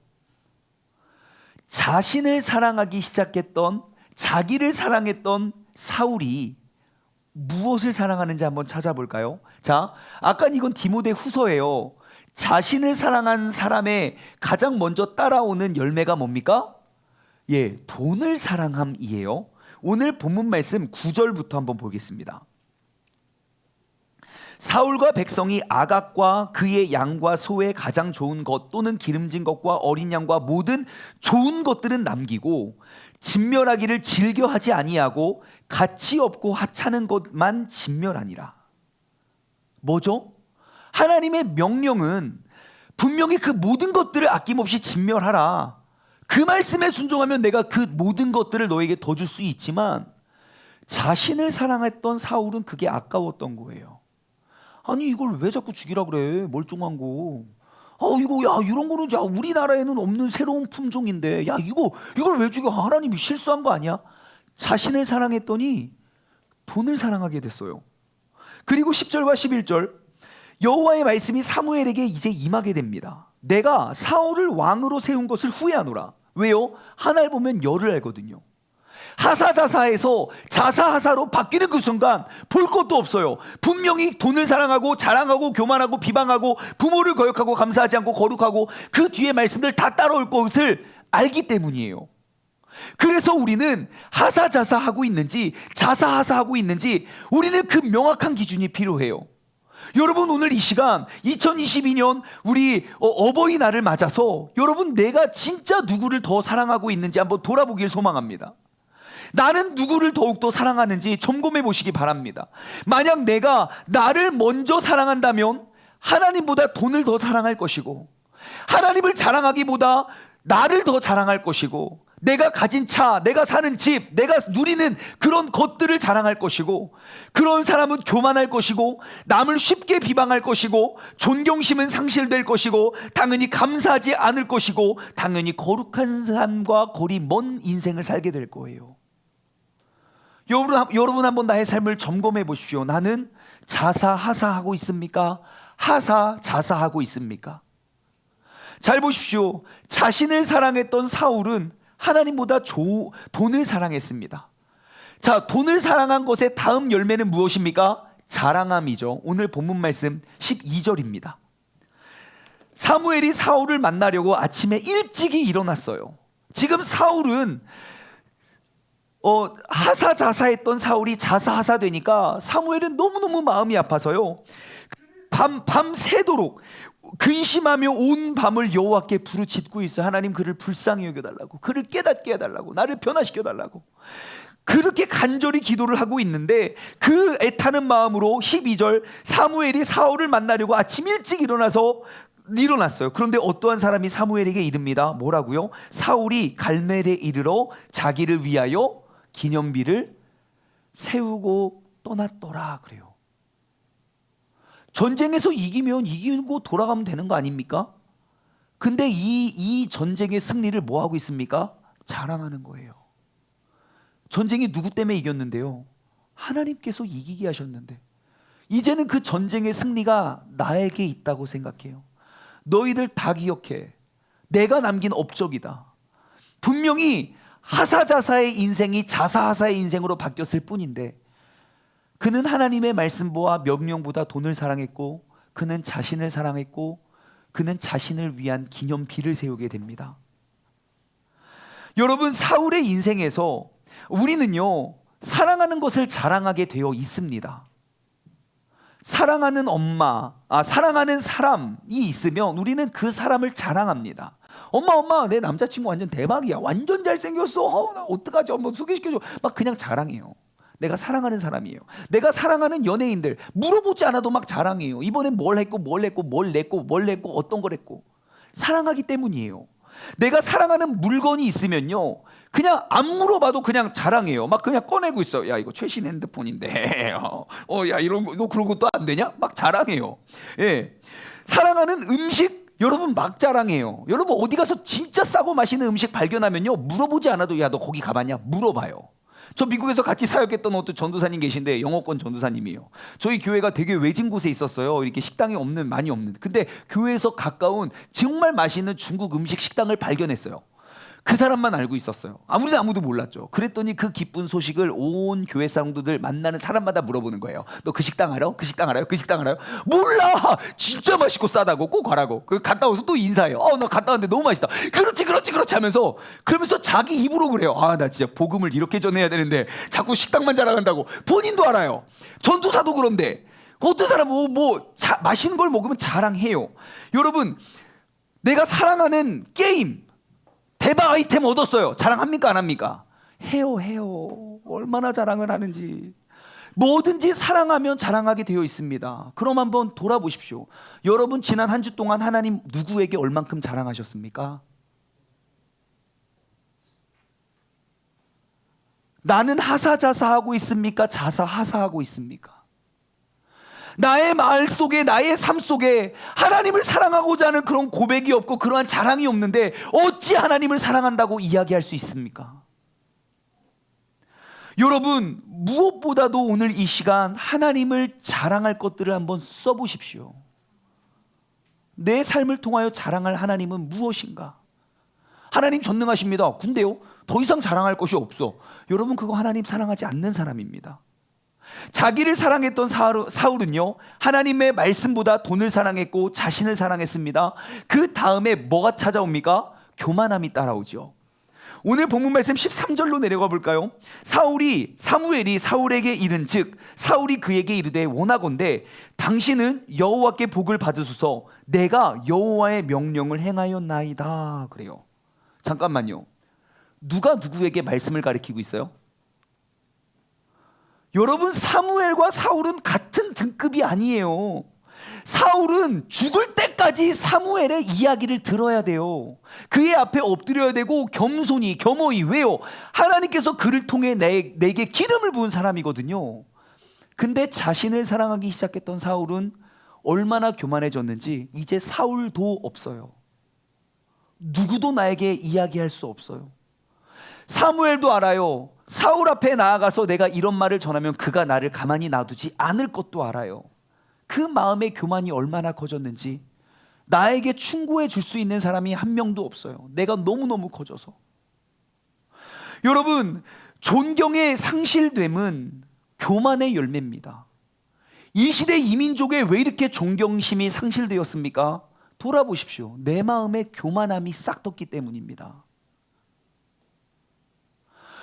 자신을 사랑하기 시작했던 자기를 사랑했던 사울이 무엇을 사랑하는지 한번 찾아볼까요? 자, 아까 이건 디모데 후서예요. 자신을 사랑한 사람의 가장 먼저 따라오는 열매가 뭡니까? 예, 돈을 사랑함이에요. 오늘 본문 말씀 9절부터 한번 보겠습니다. 사울과 백성이 아각과 그의 양과 소의 가장 좋은 것 또는 기름진 것과 어린 양과 모든 좋은 것들은 남기고 진멸하기를 즐겨하지 아니하고 가치 없고 하찮은 것만 진멸하니라. 뭐죠? 하나님의 명령은 분명히 그 모든 것들을 아낌없이 진멸하라. 그 말씀에 순종하면 내가 그 모든 것들을 너에게 더 줄 수 있지만 자신을 사랑했던 사울은 그게 아까웠던 거예요. 아니 이걸 왜 자꾸 죽이라 그래? 멀쩡한 거. 이거 야 이런 거는 야 우리나라에는 없는 새로운 품종인데 야 이걸 왜 죽여? 하나님이 실수한 거 아니야? 자신을 사랑했더니 돈을 사랑하게 됐어요. 그리고 10절과 11절 여호와의 말씀이 사무엘에게 이제 임하게 됩니다. 내가 사울을 왕으로 세운 것을 후회하노라. 왜요? 하나를 보면 열을 알거든요. 하사자사에서 자사하사로 바뀌는 그 순간 볼 것도 없어요. 분명히 돈을 사랑하고 자랑하고 교만하고 비방하고 부모를 거역하고 감사하지 않고 거룩하고 그 뒤에 말씀들 다 따라올 것을 알기 때문이에요. 그래서 우리는 하사자사하고 있는지 자사하사하고 있는지 우리는 그 명확한 기준이 필요해요. 여러분 오늘 이 시간 2022년 우리 어버이날을 맞아서 여러분 내가 진짜 누구를 더 사랑하고 있는지 한번 돌아보길 소망합니다. 나는 누구를 더욱더 사랑하는지 점검해 보시기 바랍니다. 만약 내가 나를 먼저 사랑한다면 하나님보다 돈을 더 사랑할 것이고 하나님을 자랑하기보다 나를 더 자랑할 것이고 내가 가진 차, 내가 사는 집, 내가 누리는 그런 것들을 자랑할 것이고 그런 사람은 교만할 것이고 남을 쉽게 비방할 것이고 존경심은 상실될 것이고 당연히 감사하지 않을 것이고 당연히 거룩한 삶과 거리 먼 인생을 살게 될 거예요. 여러분 한번 나의 삶을 점검해 보십시오. 나는 자사하사하고 있습니까? 하사자사하고 있습니까? 잘 보십시오. 자신을 사랑했던 사울은 하나님보다 돈을 사랑했습니다. 자, 돈을 사랑한 것의 다음 열매는 무엇입니까? 자랑함이죠. 오늘 본문 말씀 12절입니다. 사무엘이 사울을 만나려고 아침에 일찍이 일어났어요. 지금 사울은 하사자사했던 사울이 자사하사 되니까 사무엘은 너무너무 마음이 아파서요. 밤새도록 근심하며 온 밤을 여호와께 부르짖고 있어. 하나님 그를 불쌍히 여겨달라고, 그를 깨닫게 해달라고, 나를 변화시켜달라고 그렇게 간절히 기도를 하고 있는데 그 애타는 마음으로 12절 사무엘이 사울을 만나려고 아침 일찍 일어났어요. 그런데 어떠한 사람이 사무엘에게 이릅니다. 뭐라고요? 사울이 갈멜에 이르러 자기를 위하여 기념비를 세우고 떠났더라 그래요. 전쟁에서 이기면 이기고 돌아가면 되는 거 아닙니까? 근데 이 전쟁의 승리를 뭐 하고 있습니까? 자랑하는 거예요. 전쟁이 누구 때문에 이겼는데요? 하나님께서 이기게 하셨는데 이제는 그 전쟁의 승리가 나에게 있다고 생각해요. 너희들 다 기억해. 내가 남긴 업적이다. 분명히 하사자사의 인생이 자사하사의 인생으로 바뀌었을 뿐인데 그는 하나님의 말씀보다 명령보다 돈을 사랑했고 그는 자신을 사랑했고 그는 자신을 위한 기념비를 세우게 됩니다. 여러분 사울의 인생에서 우리는요 사랑하는 것을 자랑하게 되어 있습니다. 사랑하는 사랑하는 사람이 있으면 우리는 그 사람을 자랑합니다. 엄마 내 남자친구 완전 대박이야. 완전 잘생겼어. 나 어떡하지? 한번 소개시켜줘. 막 그냥 자랑해요. 내가 사랑하는 사람이에요. 내가 사랑하는 연예인들 물어보지 않아도 막 자랑해요. 이번엔 뭘 했고 어떤 걸 했고 사랑하기 때문이에요. 내가 사랑하는 물건이 있으면요 그냥 안 물어봐도 그냥 자랑해요. 막 그냥 꺼내고 있어. 야 이거 최신 핸드폰인데 야 이런 거 너 그런 것도 안 되냐? 막 자랑해요. 예. 사랑하는 음식 여러분 막 자랑해요. 여러분 어디 가서 진짜 싸고 맛있는 음식 발견하면요 물어보지 않아도 야 너 거기 가봤냐? 물어봐요. 저 미국에서 같이 사역했던 어떤 전도사님 계신데 영어권 전도사님이에요. 저희 교회가 되게 외진 곳에 있었어요. 이렇게 식당이 많이 없는. 근데 교회에서 가까운 정말 맛있는 중국 음식 식당을 발견했어요. 그 사람만 알고 있었어요. 아무도 몰랐죠. 그랬더니 그 기쁜 소식을 온 교회 사람들 만나는 사람마다 물어보는 거예요. 너 그 식당 알아? 그 식당 알아요? 그 식당 알아요? 몰라! 진짜 맛있고 싸다고 꼭 가라고. 갔다 와서 또 인사해요. 나 갔다 왔는데 너무 맛있다. 그렇지 하면서 그러면서 자기 입으로 그래요. 나 진짜 복음을 이렇게 전해야 되는데 자꾸 식당만 자랑한다고. 본인도 알아요. 전도사도 그런데 어떤 사람은 맛있는 걸 먹으면 자랑해요. 여러분, 내가 사랑하는 게임 대박 아이템 얻었어요. 자랑합니까? 안 합니까? 해요. 얼마나 자랑을 하는지. 뭐든지 사랑하면 자랑하게 되어 있습니다. 그럼 한번 돌아보십시오. 여러분, 지난 한 주 동안 하나님 누구에게 얼만큼 자랑하셨습니까? 나는 하사자사하고 있습니까? 자사하사하고 있습니까? 나의 말 속에, 나의 삶 속에 하나님을 사랑하고자 하는 그런 고백이 없고 그러한 자랑이 없는데 어찌 하나님을 사랑한다고 이야기할 수 있습니까? 여러분, 무엇보다도 오늘 이 시간 하나님을 자랑할 것들을 한번 써보십시오. 내 삶을 통하여 자랑할 하나님은 무엇인가? 하나님 전능하십니다. 근데요, 더 이상 자랑할 것이 없어. 여러분, 그거 하나님 사랑하지 않는 사람입니다. 자기를 사랑했던 사울은요, 하나님의 말씀보다 돈을 사랑했고 자신을 사랑했습니다. 그 다음에 뭐가 찾아옵니까? 교만함이 따라오죠. 오늘 본문 말씀 13절로 내려가 볼까요? 사무엘이 사울에게 이른즉 사울이 그에게 이르되 원하건대 당신은 여호와께 복을 받으소서. 내가 여호와의 명령을 행하였나이다. 그래요. 잠깐만요. 누가 누구에게 말씀을 가리키고 있어요? 여러분, 사무엘과 사울은 같은 등급이 아니에요. 사울은 죽을 때까지 사무엘의 이야기를 들어야 돼요. 그의 앞에 엎드려야 되고 겸허히. 왜요? 하나님께서 그를 통해 내게 기름을 부은 사람이거든요. 근데 자신을 사랑하기 시작했던 사울은 얼마나 교만해졌는지 이제 사울도 없어요. 누구도 나에게 이야기할 수 없어요. 사무엘도 알아요. 사울 앞에 나아가서 내가 이런 말을 전하면 그가 나를 가만히 놔두지 않을 것도 알아요. 그 마음의 교만이 얼마나 커졌는지 나에게 충고해 줄 수 있는 사람이 한 명도 없어요. 내가 너무너무 커져서. 여러분, 존경의 상실됨은 교만의 열매입니다. 이 시대 이민족에 왜 이렇게 존경심이 상실되었습니까? 돌아보십시오. 내 마음에 교만함이 싹 떴기 때문입니다.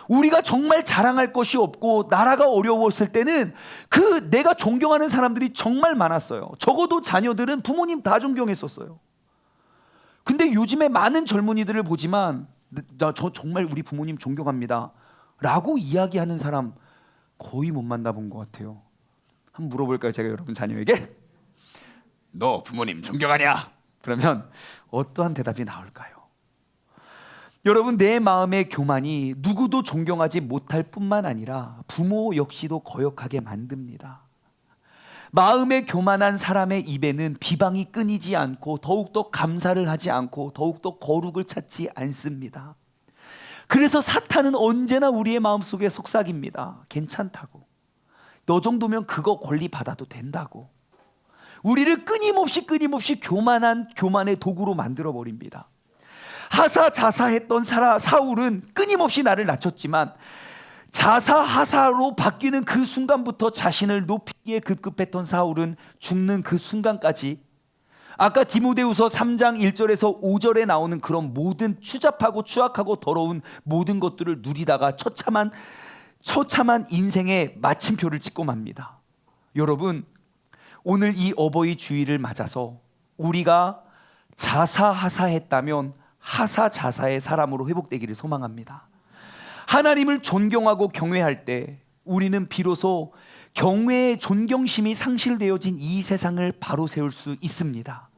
우리가 정말 자랑할 것이 없고 나라가 어려웠을 때는 그 내가 존경하는 사람들이 정말 많았어요. 적어도 자녀들은 부모님 다 존경했었어요. 근데 요즘에 많은 젊은이들을 보지만 저 정말 우리 부모님 존경합니다 라고 이야기하는 사람 거의 못 만나본 것 같아요. 한번 물어볼까요? 제가 여러분 자녀에게 너 부모님 존경하냐? 그러면 어떠한 대답이 나올까요? 여러분, 내 마음의 교만이 누구도 존경하지 못할 뿐만 아니라 부모 역시도 거역하게 만듭니다. 마음의 교만한 사람의 입에는 비방이 끊이지 않고 더욱더 감사를 하지 않고 더욱더 거룩을 찾지 않습니다. 그래서 사탄은 언제나 우리의 마음속에 속삭입니다. 괜찮다고. 너 정도면 그거 권리 받아도 된다고. 우리를 끊임없이 교만의 도구로 만들어버립니다. 하사자사했던 사울은 끊임없이 나를 낮췄지만 자사하사로 바뀌는 그 순간부터 자신을 높이기에 급급했던 사울은 죽는 그 순간까지 아까 디모데후서 3장 1절에서 5절에 나오는 그런 모든 추잡하고 추악하고 더러운 모든 것들을 누리다가 처참한 인생의 마침표를 찍고 맙니다. 여러분, 오늘 이 어버이 주일을 맞아서 우리가 자사하사했다면 하사자사의 사람으로 회복되기를 소망합니다. 하나님을 존경하고 경외할 때 우리는 비로소 경외의 존경심이 상실되어진 이 세상을 바로 세울 수 있습니다.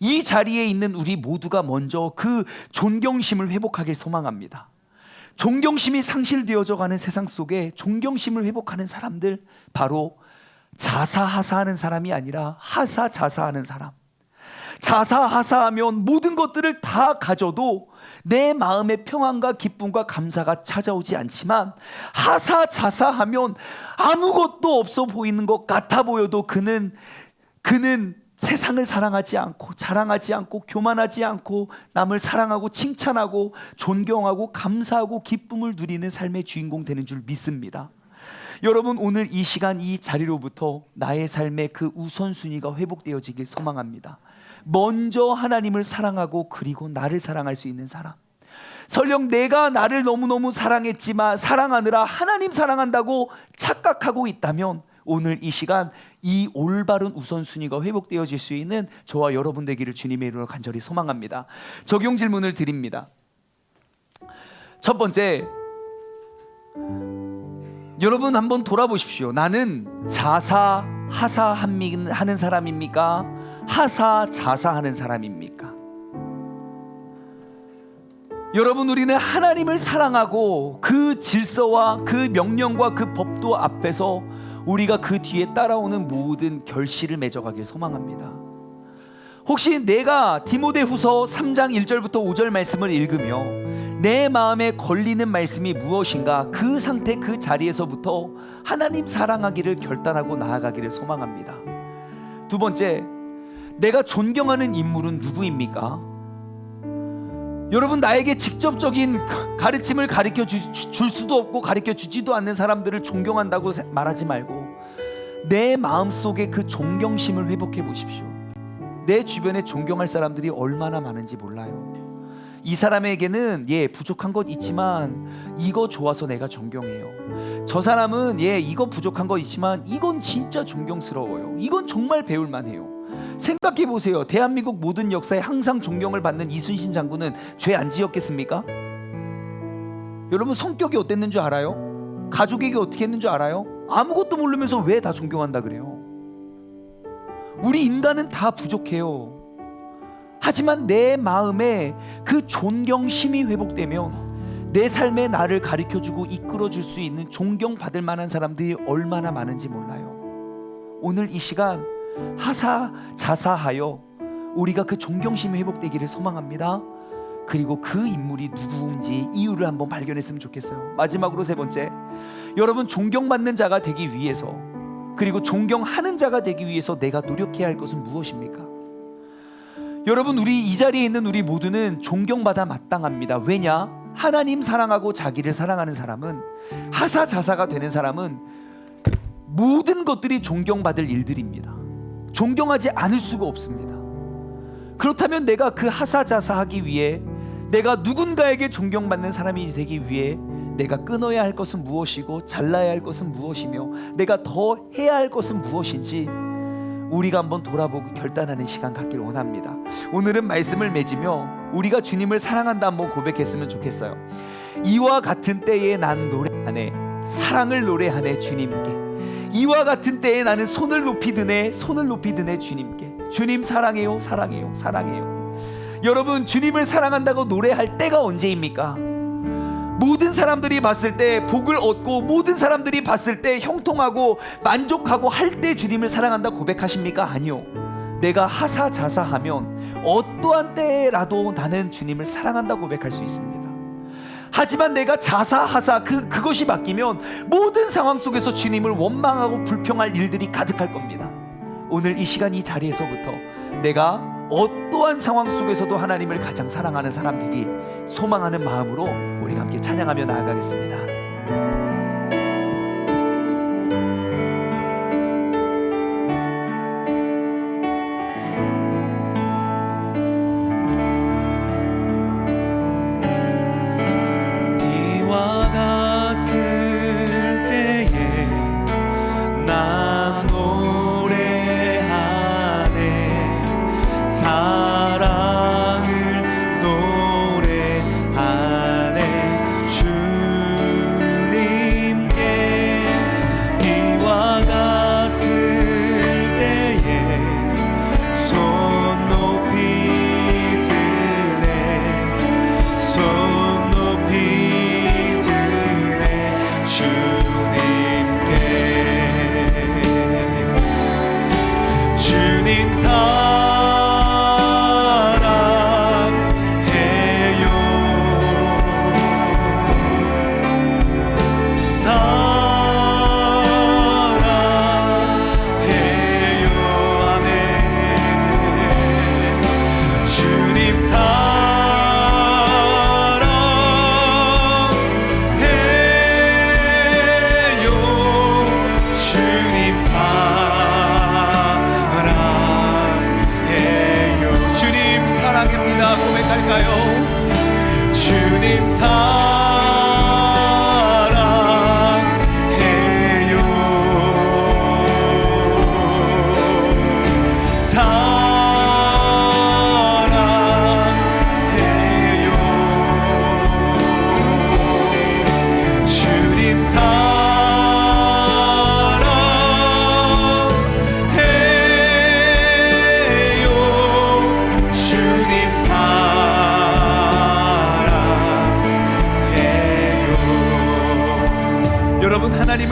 이 자리에 있는 우리 모두가 먼저 그 존경심을 회복하길 소망합니다. 존경심이 상실되어져 가는 세상 속에 존경심을 회복하는 사람들, 바로 자사하사하는 사람이 아니라 하사자사하는 사람. 자사하사하면 모든 것들을 다 가져도 내 마음의 평안과 기쁨과 감사가 찾아오지 않지만, 하사자사하면 아무것도 없어 보이는 것 같아 보여도 그는 세상을 사랑하지 않고 자랑하지 않고 교만하지 않고 남을 사랑하고 칭찬하고 존경하고 감사하고 기쁨을 누리는 삶의 주인공 되는 줄 믿습니다. 여러분, 오늘 이 시간 이 자리로부터 나의 삶의 그 우선순위가 회복되어지길 소망합니다. 먼저 하나님을 사랑하고 그리고 나를 사랑할 수 있는 사람. 설령 내가 나를 너무너무 사랑했지만 사랑하느라 하나님 사랑한다고 착각하고 있다면 오늘 이 시간 이 올바른 우선순위가 회복되어질 수 있는 저와 여러분 되기를 주님의 이름으로 간절히 소망합니다. 적용 질문을 드립니다. 첫 번째, 여러분 한번 돌아보십시오. 나는 자사 하사 하는 사람입니까? 하사 자사하는 사람입니까? 여러분, 우리는 하나님을 사랑하고 그 질서와 그 명령과 그 법도 앞에서 우리가 그 뒤에 따라오는 모든 결실을 맺어가길 소망합니다. 혹시 내가 디모데후서 3장 1절부터 5절 말씀을 읽으며 내 마음에 걸리는 말씀이 무엇인가, 그 상태 그 자리에서부터 하나님 사랑하기를 결단하고 나아가기를 소망합니다. 두 번째, 내가 존경하는 인물은 누구입니까? 여러분, 나에게 직접적인 가르침을 가르쳐 줄 수도 없고 가르쳐 주지도 않는 사람들을 존경한다고 말하지 말고 내 마음속에 그 존경심을 회복해 보십시오. 내 주변에 존경할 사람들이 얼마나 많은지 몰라요. 이 사람에게는 부족한 것 있지만 이거 좋아서 내가 존경해요. 저 사람은 이거 부족한 거 있지만 이건 진짜 존경스러워요. 이건 정말 배울만해요. 생각해 보세요. 대한민국 모든 역사에 항상 존경을 받는 이순신 장군은 죄 안 지었겠습니까? 여러분, 성격이 어땠는 줄 알아요? 가족에게 어떻게 했는 줄 알아요? 아무것도 모르면서 왜 다 존경한다 그래요? 우리 인간은 다 부족해요. 하지만 내 마음에 그 존경심이 회복되면 내 삶에 나를 가르쳐주고 이끌어줄 수 있는 존경받을 만한 사람들이 얼마나 많은지 몰라요. 오늘 이 시간 하사 자사하여 우리가 그 존경심이 회복되기를 소망합니다. 그리고 그 인물이 누구인지 이유를 한번 발견했으면 좋겠어요. 마지막으로 세 번째, 여러분, 존경받는 자가 되기 위해서 그리고 존경하는 자가 되기 위해서 내가 노력해야 할 것은 무엇입니까? 여러분, 우리 이 자리에 있는 우리 모두는 존경받아 마땅합니다. 왜냐? 하나님 사랑하고 자기를 사랑하는 사람은, 하사 자사가 되는 사람은 모든 것들이 존경받을 일들입니다. 존경하지 않을 수가 없습니다. 그렇다면 내가 그 하사자사하기 위해, 내가 누군가에게 존경받는 사람이 되기 위해 내가 끊어야 할 것은 무엇이고 잘라야 할 것은 무엇이며 내가 더 해야 할 것은 무엇인지 우리가 한번 돌아보고 결단하는 시간 갖길 원합니다. 오늘은 말씀을 맺으며 우리가 주님을 사랑한다 한번 고백했으면 좋겠어요. 이와 같은 때에 난 노래하네, 사랑을 노래하네 주님께. 이와 같은 때에 나는 손을 높이 드네 주님께. 주님 사랑해요, 사랑해요, 사랑해요. 여러분, 주님을 사랑한다고 노래할 때가 언제입니까? 모든 사람들이 봤을 때 복을 얻고 모든 사람들이 봤을 때 형통하고 만족하고 할 때 주님을 사랑한다 고백하십니까? 아니요. 내가 하사자사하면 어떠한 때라도 나는 주님을 사랑한다 고백할 수 있습니다. 하지만 내가 자사하사 그것이 바뀌면 모든 상황 속에서 주님을 원망하고 불평할 일들이 가득할 겁니다. 오늘 이 시간 이 자리에서부터 내가 어떠한 상황 속에서도 하나님을 가장 사랑하는 사람 되길 소망하는 마음으로 우리가 함께 찬양하며 나아가겠습니다.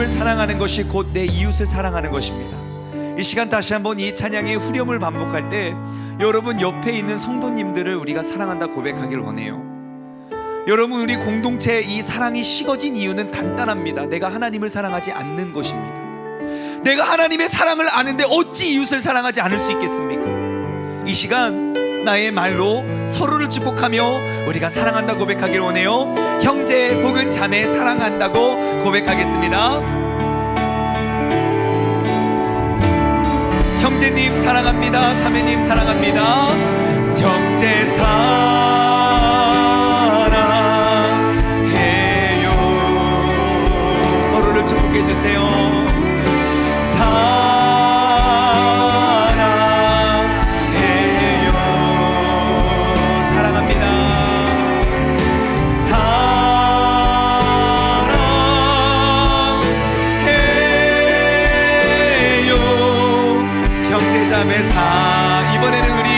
하나님을 사랑하는 것이 곧 내 이웃을 사랑하는 것입니다. 이 시간 다시 한번 이 찬양의 후렴을 반복할 때 여러분 옆에 있는 성도님들을 우리가 사랑한다 고백하길 원해요. 여러분, 우리 공동체의 이 사랑이 식어진 이유는 단단합니다. 내가 하나님을 사랑하지 않는 것입니다. 내가 하나님의 사랑을 아는데 어찌 이웃을 사랑하지 않을 수 있겠습니까? 이 시간 나의 말로 서로를 축복하며 우리가 사랑한다 고백하길 원해요. 형제 혹은 자매 사랑한다고 고백하겠습니다. 형제님 사랑합니다. 자매님 사랑합니다. 형제 사랑해요. 서로를 축복해 주세요. 이번에는 우리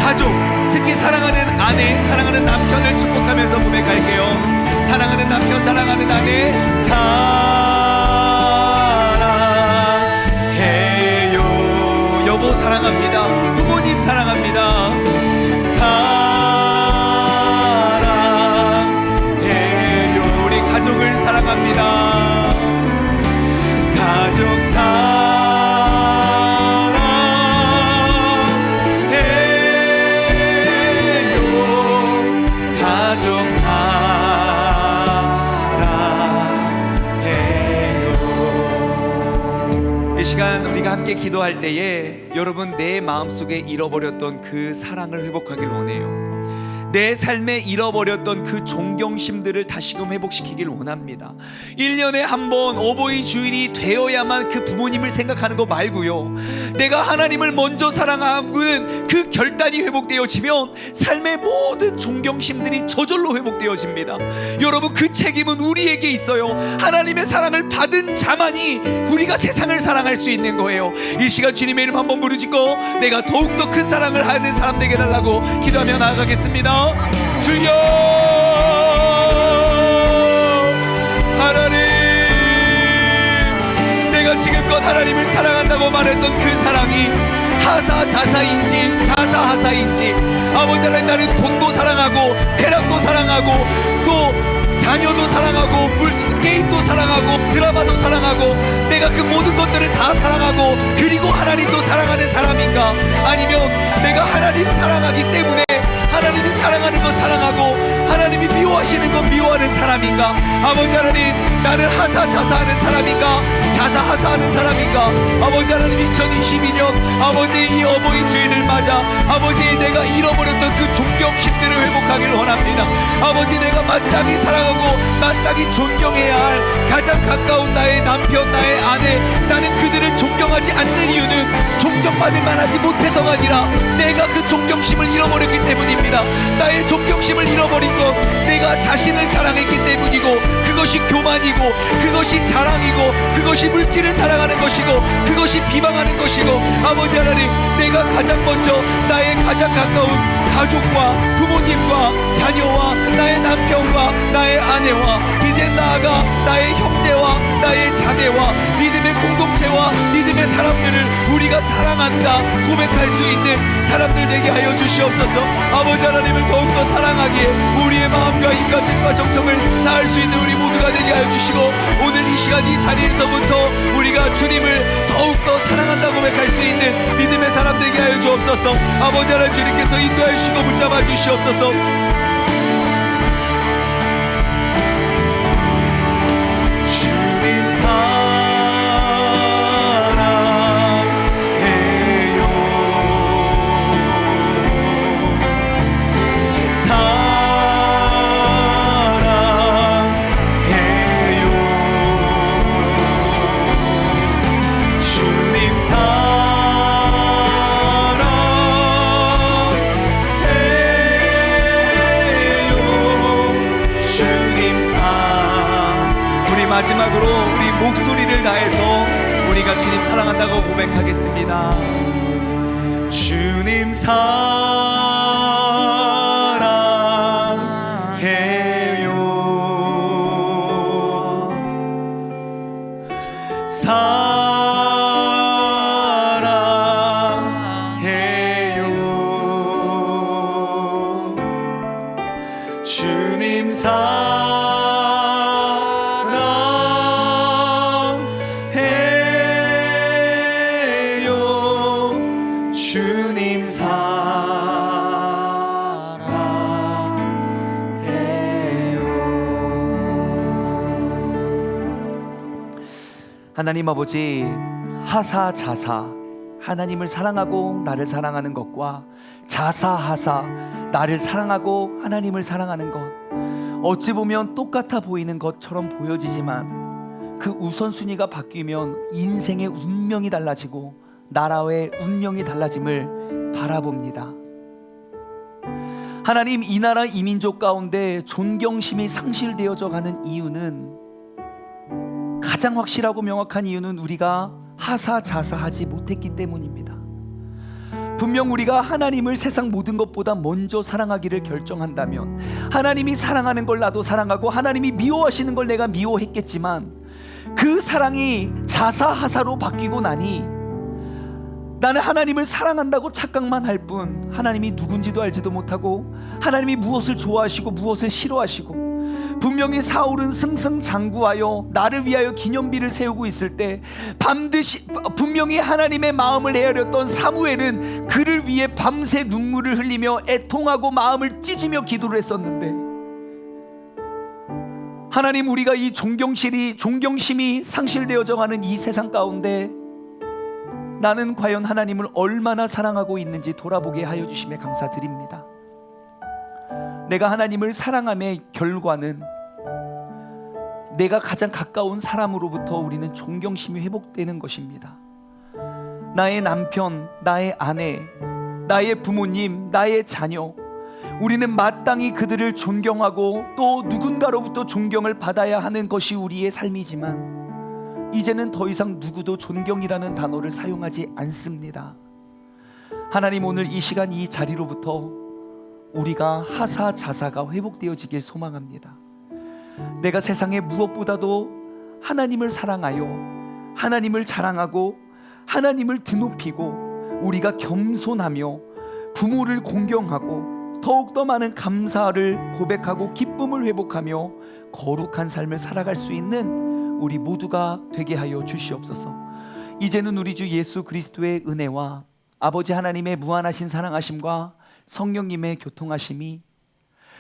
가족, 특히 사랑하는 아내, 사랑하는 남편을 축복하면서 고백할게요. 사랑하는 남편, 사랑하는 아내 사랑해요. 여보 사랑합니다. 부모님 사랑합니다. 사랑해요. 우리 가족을 사랑합니다. 가족 시간 우리가 함께 기도할 때에 여러분 내 마음속에 잃어버렸던 그 사랑을 회복하길 원해요. 내 삶에 잃어버렸던 그 존경심들을 다시금 회복시키길 원합니다. 1년에 한 번 어버이 주일이 되어야만 그 부모님을 생각하는 거 말고요, 내가 하나님을 먼저 사랑하는 그 결단이 회복되어지면 삶의 모든 존경심들이 저절로 회복되어집니다. 여러분, 그 책임은 우리에게 있어요. 하나님의 사랑을 받은 자만이 우리가 세상을 사랑할 수 있는 거예요. 이 시간 주님의 이름 한번 부르짖고 내가 더욱더 큰 사랑을 하는 사람 되게 해달라고 기도하며 나아가겠습니다. 주여 하나님, 내가 지금껏 하나님을 사랑한다고 말했던 그 사랑이 하사자사인지 자사하사인지, 아버지 하나님, 나는 돈도 사랑하고 쾌락도 사랑하고 또 자녀도 사랑하고 게임도 사랑하고 드라마도 사랑하고 내가 그 모든 것들을 다 사랑하고 그리고 하나님도 사랑하는 사람인가? 아니면 내가 하나님 사랑하기 때문에 하나님이 사랑하는 것 사랑하고 하나님이 미워하시는 것 미워하는 사람인가? 아버지 하나님, 나는 하사자사하는 사람인가? 자사하사하는 사람인가? 아버지 하나님, 2022년 아버지 이 어버이 주일을 맞아 아버지 내가 잃어버렸던 그 존경심들을 회복하기를 원합니다. 아버지, 내가 마땅히 사랑하고 마땅히 존경해야 할 가장 가까운 나의 남편, 나의 아내, 나는 그들을 존경하지 않는 이유는 존경받을 만하지 못해서가 아니라 내가 그 존경심을 잃어버렸기 때문입니다. 나의 존경심을 잃어버린 것, 내가 자신을 사랑했기 때문이고, 그것이 교만이고 그것이 자랑이고 그것이 물질을 사랑하는 것이고 그것이 비방하는 것이고, 아버지 하나님, 내가 가장 먼저 나의 가장 가까운 가족과 부모님과 자녀와 나의 남편과 나의 아내와 이제 나아가 나의 형제와 나의 자매와 믿음의 공동체와 믿음의 사람들을 우리가 사랑한다 고백할 수 있는 사람들 되게 하여 주시옵소서. 아버지 하나님을 더욱더 사랑하기에 우리의 마음과 힘과 뜻과 정성을 다할 수 있는 우리 모두가 되게 하여 주시고, 오늘 이 시간 이 자리에서부터 우리가 주님을 더욱더 사랑한다 고백할 수 있는 믿음의 사람 되게 하여 주옵소서. 아버지 하나님, 주님께서 인도하여 주시고 붙잡아 주시옵소서. 주님 사랑해요. 사랑해요. 주님 사랑해요. 주님 우리 마지막으로 우리 목소리를 다해서 우리가 주님 사랑한다고 고백하겠습니다. 주님 사랑해요. 하나님 아버지, 하사자사, 하나님을 사랑하고 나를 사랑하는 것과 자사하사, 나를 사랑하고 하나님을 사랑하는 것, 어찌 보면 똑같아 보이는 것처럼 보여지지만 그 우선순위가 바뀌면 인생의 운명이 달라지고 나라의 운명이 달라짐을 바라봅니다. 하나님, 이 나라 이 민족 가운데 존경심이 상실되어져 가는 이유는, 가장 확실하고 명확한 이유는 우리가 하사자사하지 못했기 때문입니다. 분명 우리가 하나님을 세상 모든 것보다 먼저 사랑하기를 결정한다면, 하나님이 사랑하는 걸 나도 사랑하고 하나님이 미워하시는 걸 내가 미워했겠지만, 그 사랑이 자사하사로 바뀌고 나니 나는 하나님을 사랑한다고 착각만 할 뿐, 하나님이 누군지도 알지도 못하고 하나님이 무엇을 좋아하시고 무엇을 싫어하시고, 분명히 사울은 승승장구하여 나를 위하여 기념비를 세우고 있을 때 반드시 분명히 하나님의 마음을 헤아렸던 사무엘은 그를 위해 밤새 눈물을 흘리며 애통하고 마음을 찢으며 기도를 했었는데, 하나님, 우리가 이 존경심이 상실되어져 가는 이 세상 가운데 나는 과연 하나님을 얼마나 사랑하고 있는지 돌아보게 하여 주심에 감사드립니다. 내가 하나님을 사랑함의 결과는 내가 가장 가까운 사람으로부터 우리는 존경심이 회복되는 것입니다. 나의 남편, 나의 아내, 나의 부모님, 나의 자녀, 우리는 마땅히 그들을 존경하고 또 누군가로부터 존경을 받아야 하는 것이 우리의 삶이지만, 이제는 더 이상 누구도 존경이라는 단어를 사용하지 않습니다. 하나님, 오늘 이 시간 이 자리로부터 우리가 하사자사가 회복되어지길 소망합니다. 내가 세상에 무엇보다도 하나님을 사랑하여 하나님을 자랑하고 하나님을 드높이고 우리가 겸손하며 부모를 공경하고 더욱더 많은 감사를 고백하고 기쁨을 회복하며 거룩한 삶을 살아갈 수 있는 우리 모두가 되게 하여 주시옵소서. 이제는 우리 주 예수 그리스도의 은혜와 아버지 하나님의 무한하신 사랑하심과 성령님의 교통하심이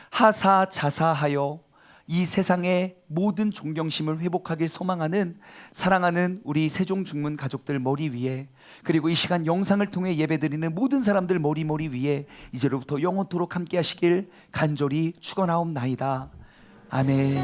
하사자사하여 이 세상의 모든 존경심을 회복하길 소망하는 사랑하는 우리 세종중문 가족들 머리 위에, 그리고 이 시간 영상을 통해 예배드리는 모든 사람들 머리 위에 이제로부터 영원토록 함께 하시길 간절히 축원하옵나이다. 아멘.